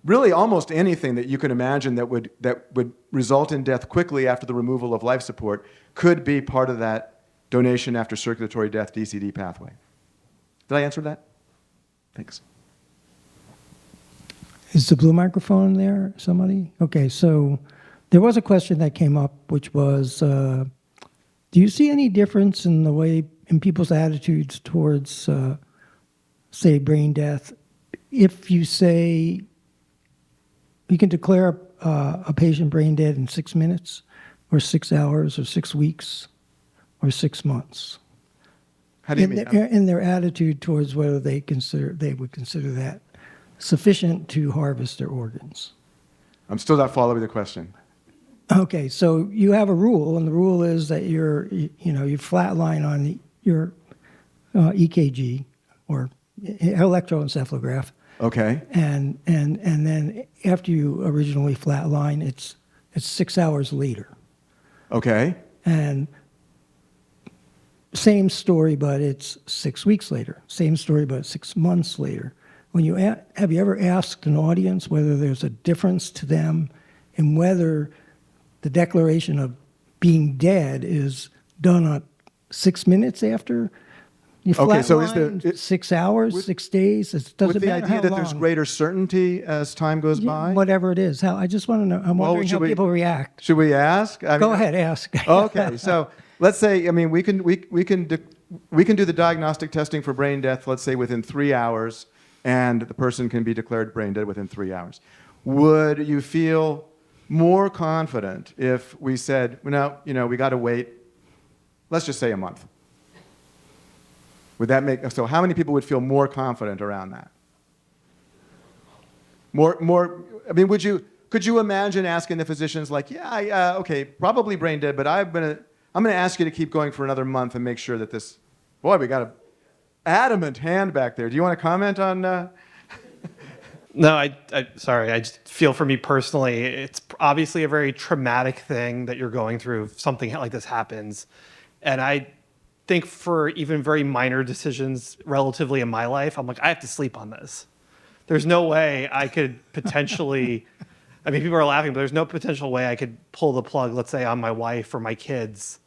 Speaker 2: Really, almost anything that you can imagine that would result in death quickly after the removal of life support could be part of that donation after circulatory death DCD pathway. Did I answer that? Thanks.
Speaker 1: Is the blue microphone there, somebody? Okay, so there was a question that came up, which was, do you see any difference in the way, in people's attitudes towards, say, brain death, if you say you can declare a patient brain dead in 6 minutes, or 6 hours, or 6 weeks, or 6 months?
Speaker 2: How do you mean?
Speaker 1: In their attitude towards whether they would consider that sufficient to harvest their organs.
Speaker 2: I'm still not following the question.
Speaker 1: Okay, so you have a rule, and the rule is that you flatline on your EKG or electroencephalograph.
Speaker 2: Okay.
Speaker 1: And then after you originally flatline, it's 6 hours later.
Speaker 2: Okay.
Speaker 1: And same story, but it's 6 weeks later. Same story, but 6 months later. When you have you ever asked an audience whether there's a difference to them in whether the declaration of being dead is done on 6 minutes after you flatline?
Speaker 2: Okay, so is there
Speaker 1: 6 hours, 6 days? It doesn't
Speaker 2: with the
Speaker 1: matter
Speaker 2: idea
Speaker 1: how
Speaker 2: that
Speaker 1: long.
Speaker 2: there's greater certainty as time goes by?
Speaker 1: Whatever it is. I just want to know. I'm wondering how people react.
Speaker 2: Should we ask?
Speaker 1: Go ahead, ask.
Speaker 2: Okay, so let's say, I mean, we can do the diagnostic testing for brain death, let's say within 3 hours, and the person can be declared brain dead within 3 hours. Would you feel more confident if we said, no, we got to wait, let's just say a month? Would that make, so how many people would feel more confident around that? I mean, could you imagine asking the physicians like, yeah, okay, probably brain dead, but I'm going to ask you to keep going for another month and make sure that this, boy, we got a adamant hand back there. Do you want to comment on?
Speaker 10: No, sorry. I just feel for me personally, it's obviously a very traumatic thing that you're going through if something like this happens. And I think for even very minor decisions relatively in my life, I'm like, I have to sleep on this. There's no way I could potentially, I mean, people are laughing, but there's no potential way I could pull the plug, let's say on my wife or my kids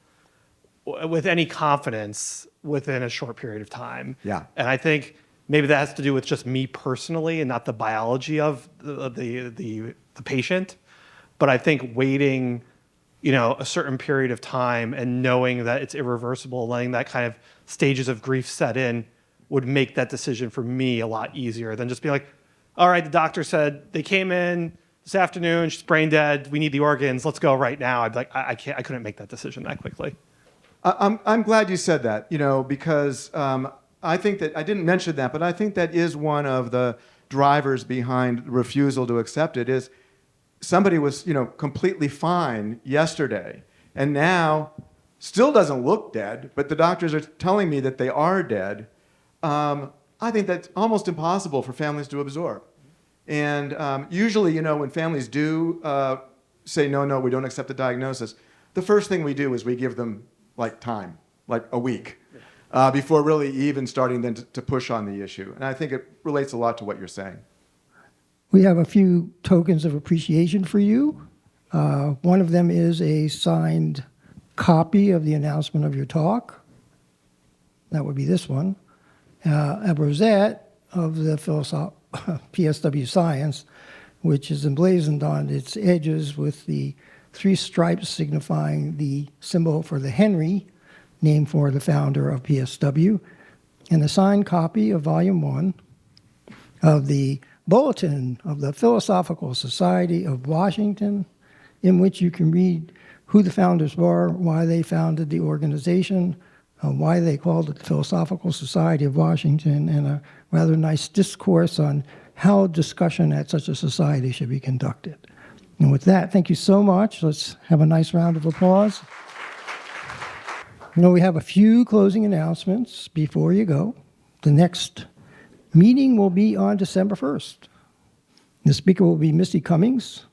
Speaker 10: with any confidence within a short period of time.
Speaker 2: Yeah.
Speaker 10: And I think maybe that has to do with just me personally and not the biology of the patient. But I think waiting, a certain period of time and knowing that it's irreversible, letting that kind of stages of grief set in would make that decision for me a lot easier than just being like, all right, the doctor said they came in this afternoon, she's brain dead, we need the organs, let's go right now. I'd be like, I couldn't make that decision that quickly.
Speaker 2: I'm glad you said that, because I think that, I didn't mention that, but I think that is one of the drivers behind the refusal to accept it is somebody was, completely fine yesterday and now still doesn't look dead, but the doctors are telling me that they are dead. I think that's almost impossible for families to absorb. And usually, when families do say, no, we don't accept the diagnosis, the first thing we do is we give them time, like a week, before really even starting then to push on the issue. And I think it relates a lot to what you're saying.
Speaker 1: We have a few tokens of appreciation for you. One of them is a signed copy of the announcement of your talk. That would be this one. A rosette of the PSW Science, which is emblazoned on its edges with the 3 stripes signifying the symbol for the Henry, named for the founder of PSW, and a signed copy of Volume 1 of the Bulletin of the Philosophical Society of Washington, in which you can read who the founders were, why they founded the organization, why they called it the Philosophical Society of Washington, and a rather nice discourse on how discussion at such a society should be conducted. And with that, thank you so much. Let's have a nice round of applause. We have a few closing announcements before you go. The next meeting will be on December 1st. The speaker will be Misty Cummings.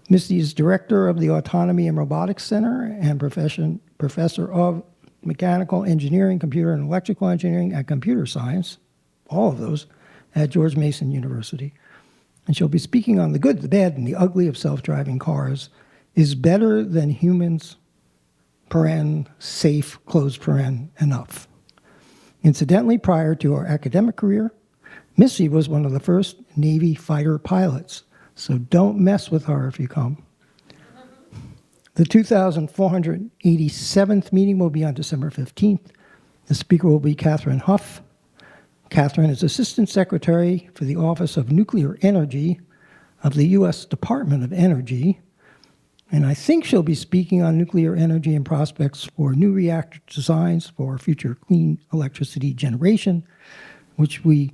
Speaker 1: Misty is director of the Autonomy and Robotics Center and professor of mechanical engineering, computer and electrical engineering, and computer science, all of those, at George Mason University. And she'll be speaking on the good, the bad, and the ugly of self-driving cars is better than humans, safe, enough. Incidentally, prior to her academic career, Missy was one of the first Navy fighter pilots, so don't mess with her if you come. The 2,487th meeting will be on December 15th. The speaker will be Catherine Huff. Catherine is Assistant Secretary for the Office of Nuclear Energy of the U.S. Department of Energy, and I think she'll be speaking on nuclear energy and prospects for new reactor designs for future clean electricity generation, which we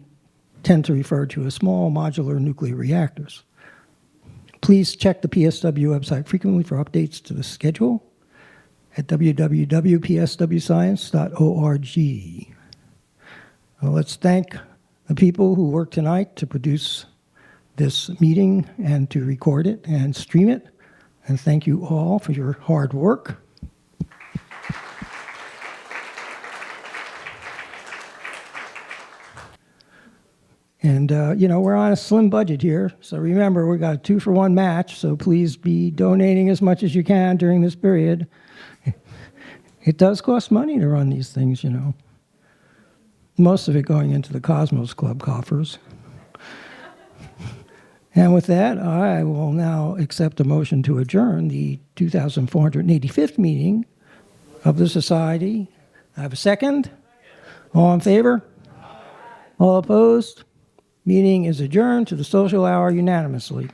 Speaker 1: tend to refer to as small modular nuclear reactors. Please check the PSW website frequently for updates to the schedule at www.pswscience.org. Well, let's thank the people who worked tonight to produce this meeting and to record it and stream it. And thank you all for your hard work. And, we're on a slim budget here. So remember, we got a 2-for-1 match. So please be donating as much as you can during this period. It does cost money to run these things, Most of it going into the Cosmos Club coffers. And with that, I will now accept a motion to adjourn the 2,485th meeting of the Society. I have a second. All in favor? All opposed? Meeting is adjourned to the social hour unanimously.